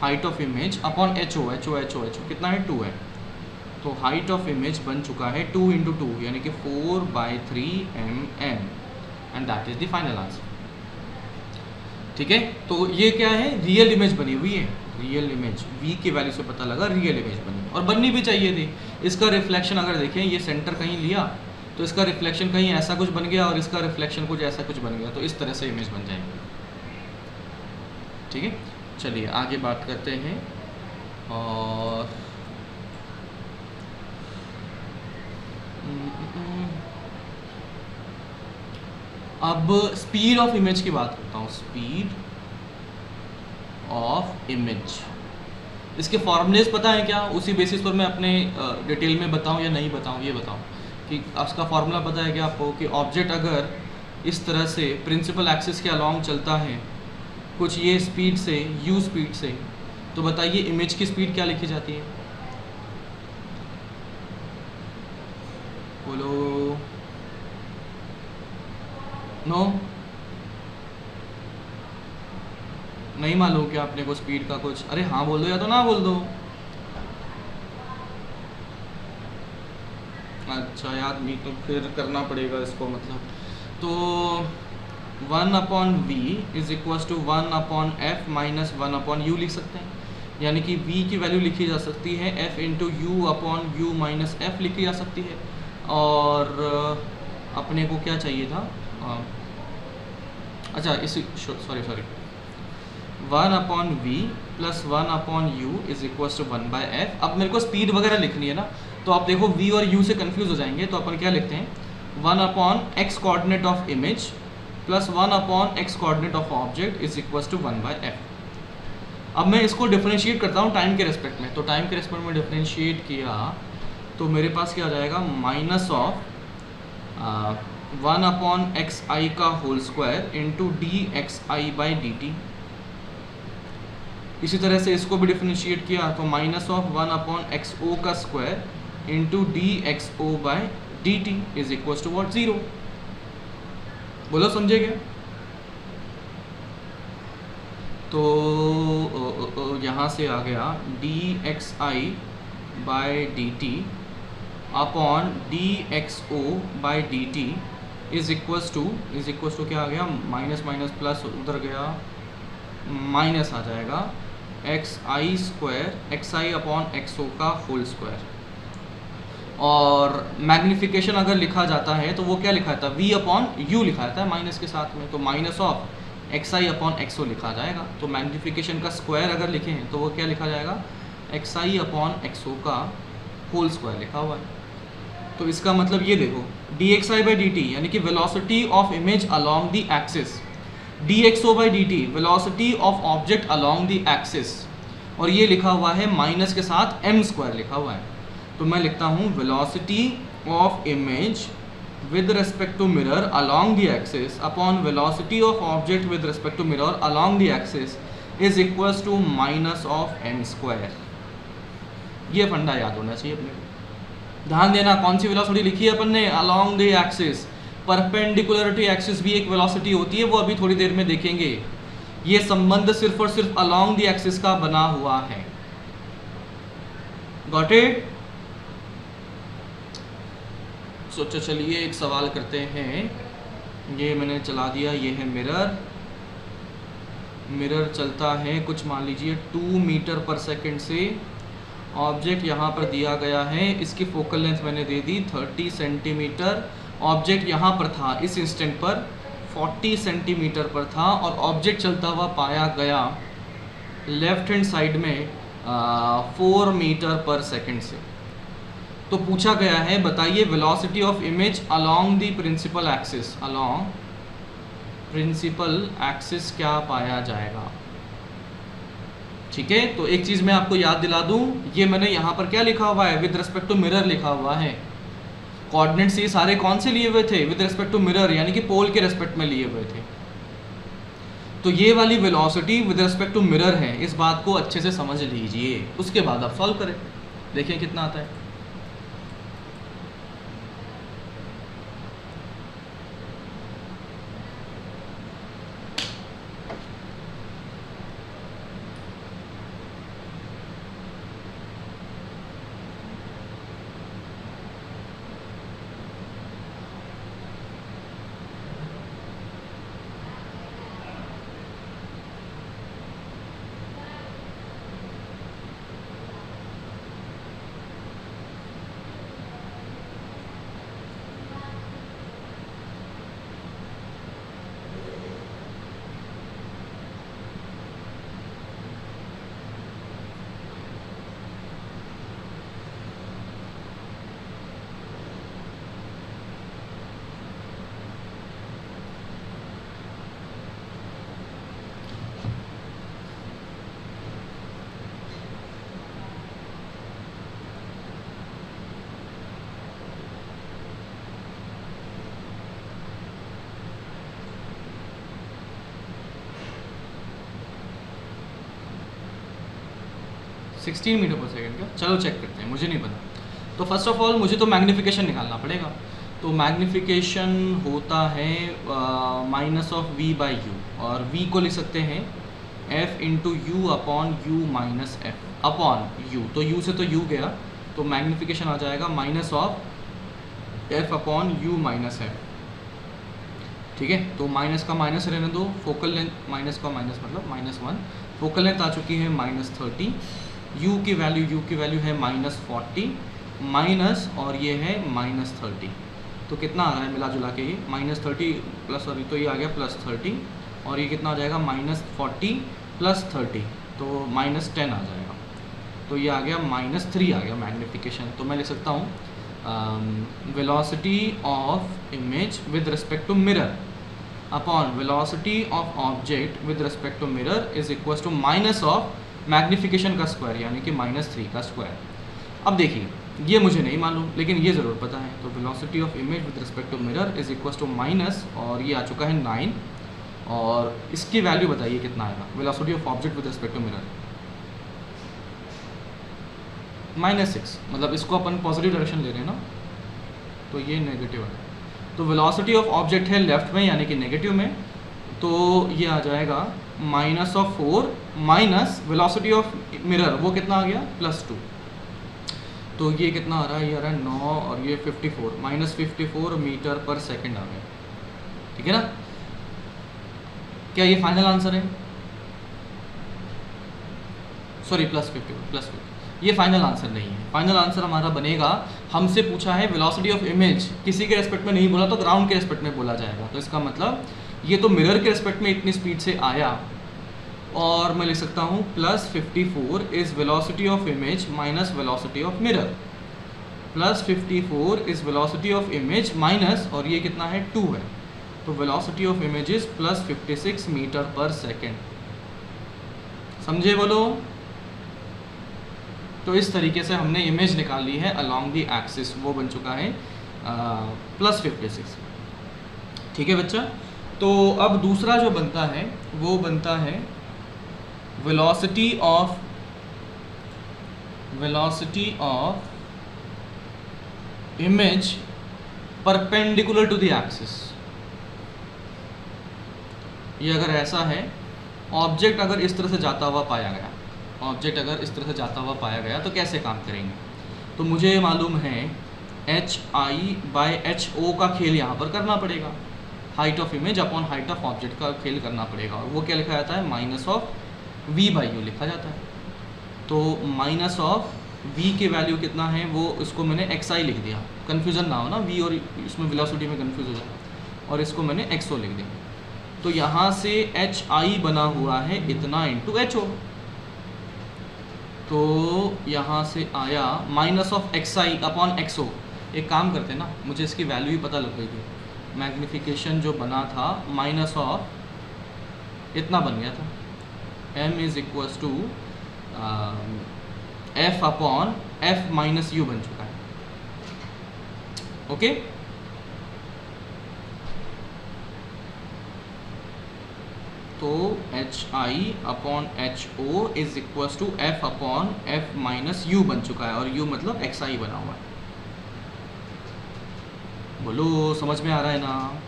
height of image upon ho कितना है 2 है। तो हाइट ऑफ इमेज बन चुका है 2 × 2 यानी कि 4/3 mm and that is the final answer. ठीक है, तो ये क्या है, रियल इमेज बनी हुई है। रियल इमेज v की वैल्यू से पता लगा रियल इमेज बनी और बननी भी चाहिए थी। इसका रिफ्लेक्शन अगर देखें, ये सेंटर कहीं लिया तो इसका रिफ्लेक्शन कहीं ऐसा कुछ बन गया और इसका रिफ्लेक्शन कुछ ऐसा कुछ बन गया, तो इस तरह से इमेज बन जाएगी। ठीक है, चलिए आगे बात करते हैं। और अब स्पीड ऑफ इमेज की बात करता हूँ। स्पीड ऑफ इमेज, इसके फॉर्मूलेस पता है क्या, उसी बेसिस पर मैं अपने डिटेल में बताऊँ या नहीं बताऊँ, ये बताऊँ कि उसका फॉर्मूला पता है क्या आपको, कि ऑब्जेक्ट अगर इस तरह से प्रिंसिपल एक्सिस के अलॉन्ग चलता है कुछ ये स्पीड से, u स्पीड से, तो बताइए इमेज की स्पीड क्या लिखी जाती है, बोलो। नो, नहीं मालूम क्या अपने को स्पीड का कुछ? अरे हाँ बोल दो या तो ना बोल दो। अच्छा यार, मी तो फिर करना पड़ेगा इसको, मतलब तो 1/v is equal to 1/f minus 1/u लिख सकते हैं, यानी कि v की वैल्यू लिखी जा सकती है f into u/u minus f लिखी जा सकती है। और अपने को क्या चाहिए था, अच्छा इसी sorry 1/v plus 1/u is equal to 1/f। अब मेरे को स्पीड वगैरह लिखनी है ना, तो आप देखो v और u से कंफ्यूज हो जाएंगे, तो अपन क्या लिखते हैं 1/x coordinate of image plus 1/x coordinate of object is equal to 1/f। अब मैं इसको डिफरेंशिएट करता हूँ टाइम के रेस्पेक्ट में, तो टाइम के रेस्पेक्ट में डिफरेंशिएट किया तो मेरे पास क्या आ जाएगा, माइनस ऑफ 1/xi का होल स्क्वायर इंटू dxi/dt। इसी तरह से इसको भी डिफरेंशिएट किया तो माइनस ऑफ 1/xo का square into dxo/dt is equal to what 0। बोलो समझे क्या? तो यहाँ से आ गया dxi/dt upon dxo/dt is equals to क्या आ गया, माइनस माइनस प्लस उधर गया माइनस आ जाएगा xi/2 xi अपॉन xo का होल स्क्वायर। और मैग्निफिकेशन अगर लिखा जाता है तो वो क्या लिखा जाता है, v अपॉन u लिखा जाता है माइनस के साथ में, तो minus of xi upon xo लिखा जाएगा। तो मैग्निफिकेशन का स्क्वायर अगर लिखें तो वो क्या लिखा जाएगा, xi अपॉन xo का होल स्क्वायर लिखा हुआ है। तो इसका मतलब ये देखो dxi बाई dt यानी कि velocity of image along the axis, dxo by dt velocity of object along the axis, और ये लिखा हुआ है माइनस के साथ m स्क्वायर लिखा हुआ है। तो मैं लिखता हूँ velocity of image with respect to mirror along the axis upon velocity of object with respect to mirror along the axis is equals to minus of m square. ये फंडा याद होना चाहिए अपने को। ध्यान देना कौन सी वेलोसिटी लिखी है अपन ने, along the axis. Perpendicular to axis भी एक वेलोसिटी होती है, वो अभी थोड़ी देर में देखेंगे। ये संबंध सिर्फ और सिर्फ अलोंग द एक्सिस का बना हुआ है। Got it? सोचो, चलिए एक सवाल करते हैं। ये मैंने चला दिया, ये है मिरर। मिरर चलता है कुछ मान लीजिए 2 मीटर पर सेकंड से। ऑब्जेक्ट यहाँ पर दिया गया है, इसकी फोकल लेंथ मैंने दे दी 30 सेंटीमीटर। ऑब्जेक्ट यहाँ पर था इस इंस्टेंट पर 40 सेंटीमीटर पर था, और ऑब्जेक्ट चलता हुआ पाया गया लेफ्ट हैंड साइड में 4 मीटर पर सेकंड से। तो पूछा गया है बताइए velocity of image along the principal axis, along principal axis क्या पाया जाएगा। ठीक है, तो एक चीज़ मैं आपको याद दिला दूं, ये मैंने यहाँ पर क्या लिखा हुआ है, विद रिस्पेक्ट टू मिरर लिखा हुआ है। कोऑर्डिनेट्स ये सारे कौन से लिए हुए थे, विद रिस्पेक्ट टू मिरर, यानी कि पोल के रिस्पेक्ट में लिए हुए थे। तो ये वाली velocity with respect to mirror है, इस बात को अच्छे से समझ लीजिए। उसके बाद आप सॉल्व करें, देखिए कितना आता है। सिक्सटीन मीटर पर सेकेंड का, चलो चेक करते हैं, मुझे नहीं पता। तो फर्स्ट ऑफ ऑल मुझे तो मैग्निफिकेशन निकालना पड़ेगा। तो मैग्निफिकेशन होता है minus of v by you, और v को लिख सकते हैं f into you upon you minus F upon you. तो u से तो u गया, तो मैग्निफिकेशन आ जाएगा minus of f upon you minus F. ठीक है, तो माइनस का माइनस रहने दो, फोकल लेंथ माइनस का माइनस मतलब -1, फोकल लेंथ आ चुकी है -30, u की वैल्यू है -40 माइनस, और ये है -30। तो कितना आ रहा है मिला जुला के, ये -30 प्लस, सॉरी तो ये आ गया +30, और ये कितना आ जाएगा -40 प्लस 30, तो -10 आ जाएगा। तो ये आ गया -3 आ गया मैग्निफिकेशन। तो मैं लिख सकता हूँ velocity of image with respect to mirror upon velocity of object with respect to mirror is equal to minus of magnification का स्क्वायर यानी कि -3 का स्क्वायर। अब देखिए ये मुझे नहीं मालूम, लेकिन ये ज़रूर पता है। तो velocity of image with respect to mirror is equal to minus, और ये आ चुका है 9, और इसकी वैल्यू बताइए कितना आएगा, velocity of object with respect to mirror -6, मतलब इसको अपन पॉजिटिव डायरेक्शन ले रहे हैं ना, तो ये नेगेटिव है। तो वेलोसिटी ऑफ ऑब्जेक्ट है लेफ्ट में यानी कि नेगेटिव में, तो ये आ जाएगा -4 माइनस वेलोसिटी ऑफ मिरर, वो कितना आ गया +2। तो ये कितना आ रहा है, ये आ रहा है 9, और ये 54 -54 मीटर पर सेकंड आ गया। ठीक है ना, क्या ये फाइनल आंसर है? सॉरी +50 ये फाइनल आंसर नहीं है। फाइनल आंसर हमारा बनेगा, हमसे पूछा है वेलोसिटी ऑफ इमेज, किसी के रेस्पेक्ट में नहीं बोला तो ग्राउंड के रेस्पेक्ट में बोला जाएगा। तो इसका मतलब ये तो मिरर के रेस्पेक्ट में इतनी स्पीड से आया, और मैं लिख सकता हूँ +54 is velocity of image minus velocity of mirror. +54 is velocity of image minus, और ये कितना है 2 है, तो velocity of image is +56 metre पर सेकेंड। समझे बोलो? तो इस तरीके से हमने इमेज निकाल ली है अलोंग दी एक्सिस, वो बन चुका है +56। ठीक है बच्चा। तो अब दूसरा जो बनता है वो बनता है velocity of image perpendicular to the axis. ये अगर ऐसा है, ऑब्जेक्ट अगर इस तरह से जाता हुआ पाया गया, तो कैसे काम करेंगे? तो मुझे मालूम है HI/HO का खेल यहाँ पर करना पड़ेगा, height of image upon height of object का खेल करना पड़ेगा, और वो क्या लिखा जाता है -V/U लिखा जाता है। तो -V की वैल्यू कितना है, वो उसको मैंने XI लिख दिया, कन्फ्यूज़न ना हो ना, V और इसमें वेलोसिटी में कन्फ्यूज हो जाए, और इसको मैंने XO लिख दिया। तो यहाँ से HI बना हुआ है इतना इंटू HO, तो यहाँ से आया -XI/XO। एक काम करते हैं ना, मुझे इसकी वैल्यू ही पता लग गई थी, मैग्निफिकेशन जो बना था माइनस ऑफ इतना बन गया था, M = F/F-U बन चुका है। ओके, तो HI/HO = F/F-U बन चुका है, और U मतलब XI बना हुआ है। बोलो समझ में आ रहा है ना?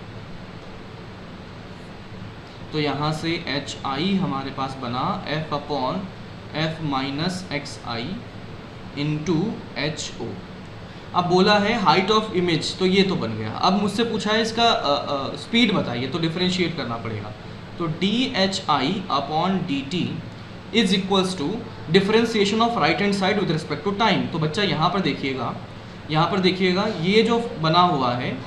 तो यहाँ से HI हमारे पास बना F/F-XI इंटू HO। अब बोला है हाइट ऑफ इमेज, तो ये तो बन गया। अब मुझसे पूछा है इसका स्पीड बताइए, तो डिफरेंशिएट करना पड़ेगा। तो dHI/dt is equals to differentiation of right hand side with respect to time. तो बच्चा यहाँ पर देखिएगा, ये जो बना हुआ है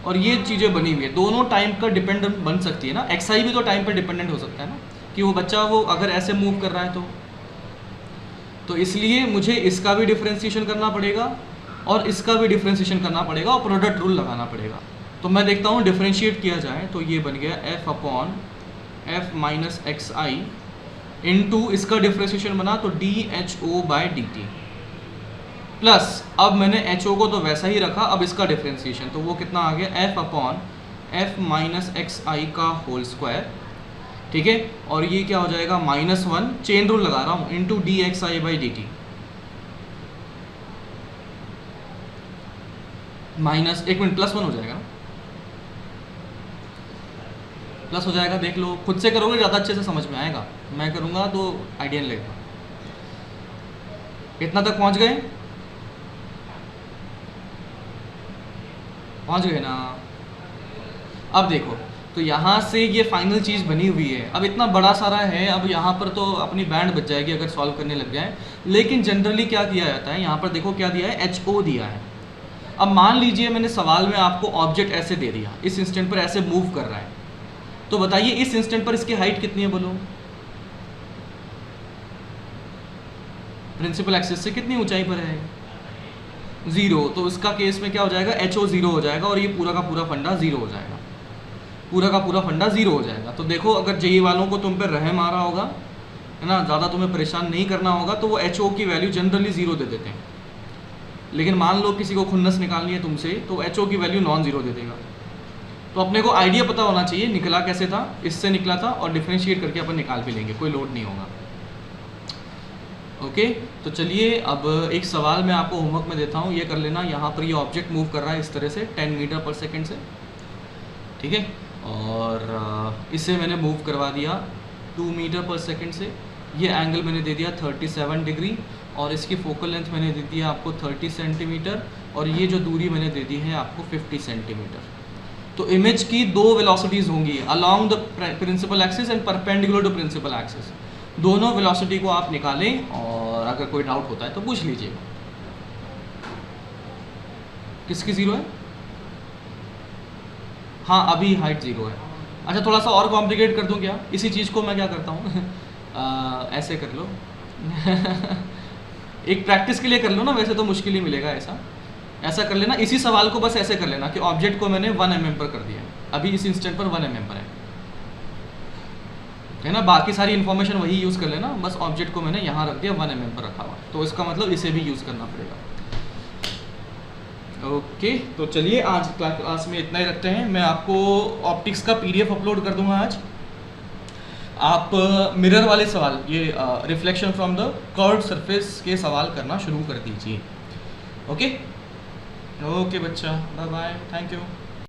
और ये चीज़ें बनी हुई है, दोनों टाइम का डिपेंडेंट बन सकती है ना। XI भी तो टाइम पर डिपेंडेंट हो सकता है ना, कि वो बच्चा वो अगर ऐसे मूव कर रहा है तो इसलिए मुझे इसका भी डिफरेंशिएशन करना पड़ेगा और इसका भी डिफरेंशिएशन करना पड़ेगा और प्रोडक्ट रूल लगाना पड़ेगा। तो मैं देखता हूँ डिफरेंशिएट किया जाए, तो ये बन गया F/F-XI इंटू इसका डिफरेंशिएशन बना तो dHO/dt प्लस, अब मैंने HO को तो वैसा ही रखा, अब इसका डिफरेंशिएशन, तो वो कितना आ गया F/F-XI का होल स्क्वायर। ठीक है, और ये क्या हो जाएगा -1, चेन रूल लगा रहा हूँ, इंटू dXI/dt +1 हो जाएगा, प्लस हो जाएगा। देख लो, खुद से करोगे ज़्यादा अच्छे से समझ में आएगा, मैं करूँगा तो आइडिया नहीं लगेगा। कितना तक पहुँच गए ना? अब देखो, तो यहाँ से ये फाइनल चीज़ बनी हुई है। अब इतना बड़ा सारा है, अब यहाँ पर तो अपनी बैंड बच जाएगी अगर सॉल्व करने लग जाए। लेकिन जनरली क्या किया जाता है, यहाँ पर देखो क्या दिया है, HO दिया है। अब मान लीजिए मैंने सवाल में आपको ऑब्जेक्ट ऐसे दे दिया, इस इंस्टेंट पर ऐसे मूव कर रहा है, तो बताइए इस इंस्टेंट पर इसकी हाइट कितनी है? बोलो, प्रिंसिपल एक्सिस से कितनी ऊंचाई पर है? 0। तो इसका केस में क्या हो जाएगा, HO 0 हो जाएगा और ये पूरा का पूरा फंडा 0 हो जाएगा, तो देखो, अगर JEE वालों को तुम पर रहम आ रहा होगा, है ना, ज़्यादा तुम्हें परेशान नहीं करना होगा, तो वो HO की वैल्यू जनरली 0 दे देते हैं। लेकिन मान लो किसी को खुन्नस निकालनी है तुमसे, तो HO की वैल्यू नॉन ज़ीरो दे देगा। तो अपने को आइडिया पता होना चाहिए निकला कैसे था, इससे निकला था, और डिफरेंशिएट करके अपन निकाल भी लेंगे, कोई लोड नहीं होगा। ओके, तो चलिए अब एक सवाल मैं आपको होमवर्क में देता हूँ, ये कर लेना। यहाँ पर ये ऑब्जेक्ट मूव कर रहा है इस तरह से 10 मीटर पर सेकेंड से, ठीक है, और इसे मैंने मूव करवा दिया 2 मीटर पर सेकेंड से। ये एंगल मैंने दे दिया 37 डिग्री, और इसकी फोकल लेंथ मैंने दे दिया आपको 30 सेंटीमीटर, और ये जो दूरी मैंने दे दी है आपको 50 सेंटीमीटर। तो इमेज की 2 वेलोसिटीज़ होंगी, along the principal axis and perpendicular to principal axis. दोनों वेलोसिटी को आप निकालें और अगर कोई डाउट होता है तो पूछ लीजिएगा। किसकी 0 है? हाँ अभी हाइट 0 है। अच्छा थोड़ा सा और कॉम्प्लिकेट कर दूं क्या? इसी चीज़ को मैं क्या करता हूँ ऐसे कर लो एक प्रैक्टिस के लिए कर लो ना, वैसे तो मुश्किल ही मिलेगा। ऐसा कर लेना, इसी सवाल को बस ऐसे कर लेना कि ऑब्जेक्ट को मैंने 1 mm पर कर दिया, अभी इस इंस्टेंट पर 1 mm पर है ना। बाकी सारी इन्फॉर्मेशन वही यूज़ कर लेना, बस ऑब्जेक्ट को मैंने यहाँ रख दिया, 1 mm पर रखा हुआ, तो इसका मतलब इसे भी यूज़ करना पड़ेगा। ओके तो चलिए आज क्लास में इतना ही रखते हैं। मैं आपको ऑप्टिक्स का PDF अपलोड कर दूंगा आज। आप मिरर वाले सवाल, ये reflection from the curved surface के सवाल करना शुरू कर दीजिए। ओके बच्चा, बाय बाय, थैंक यू।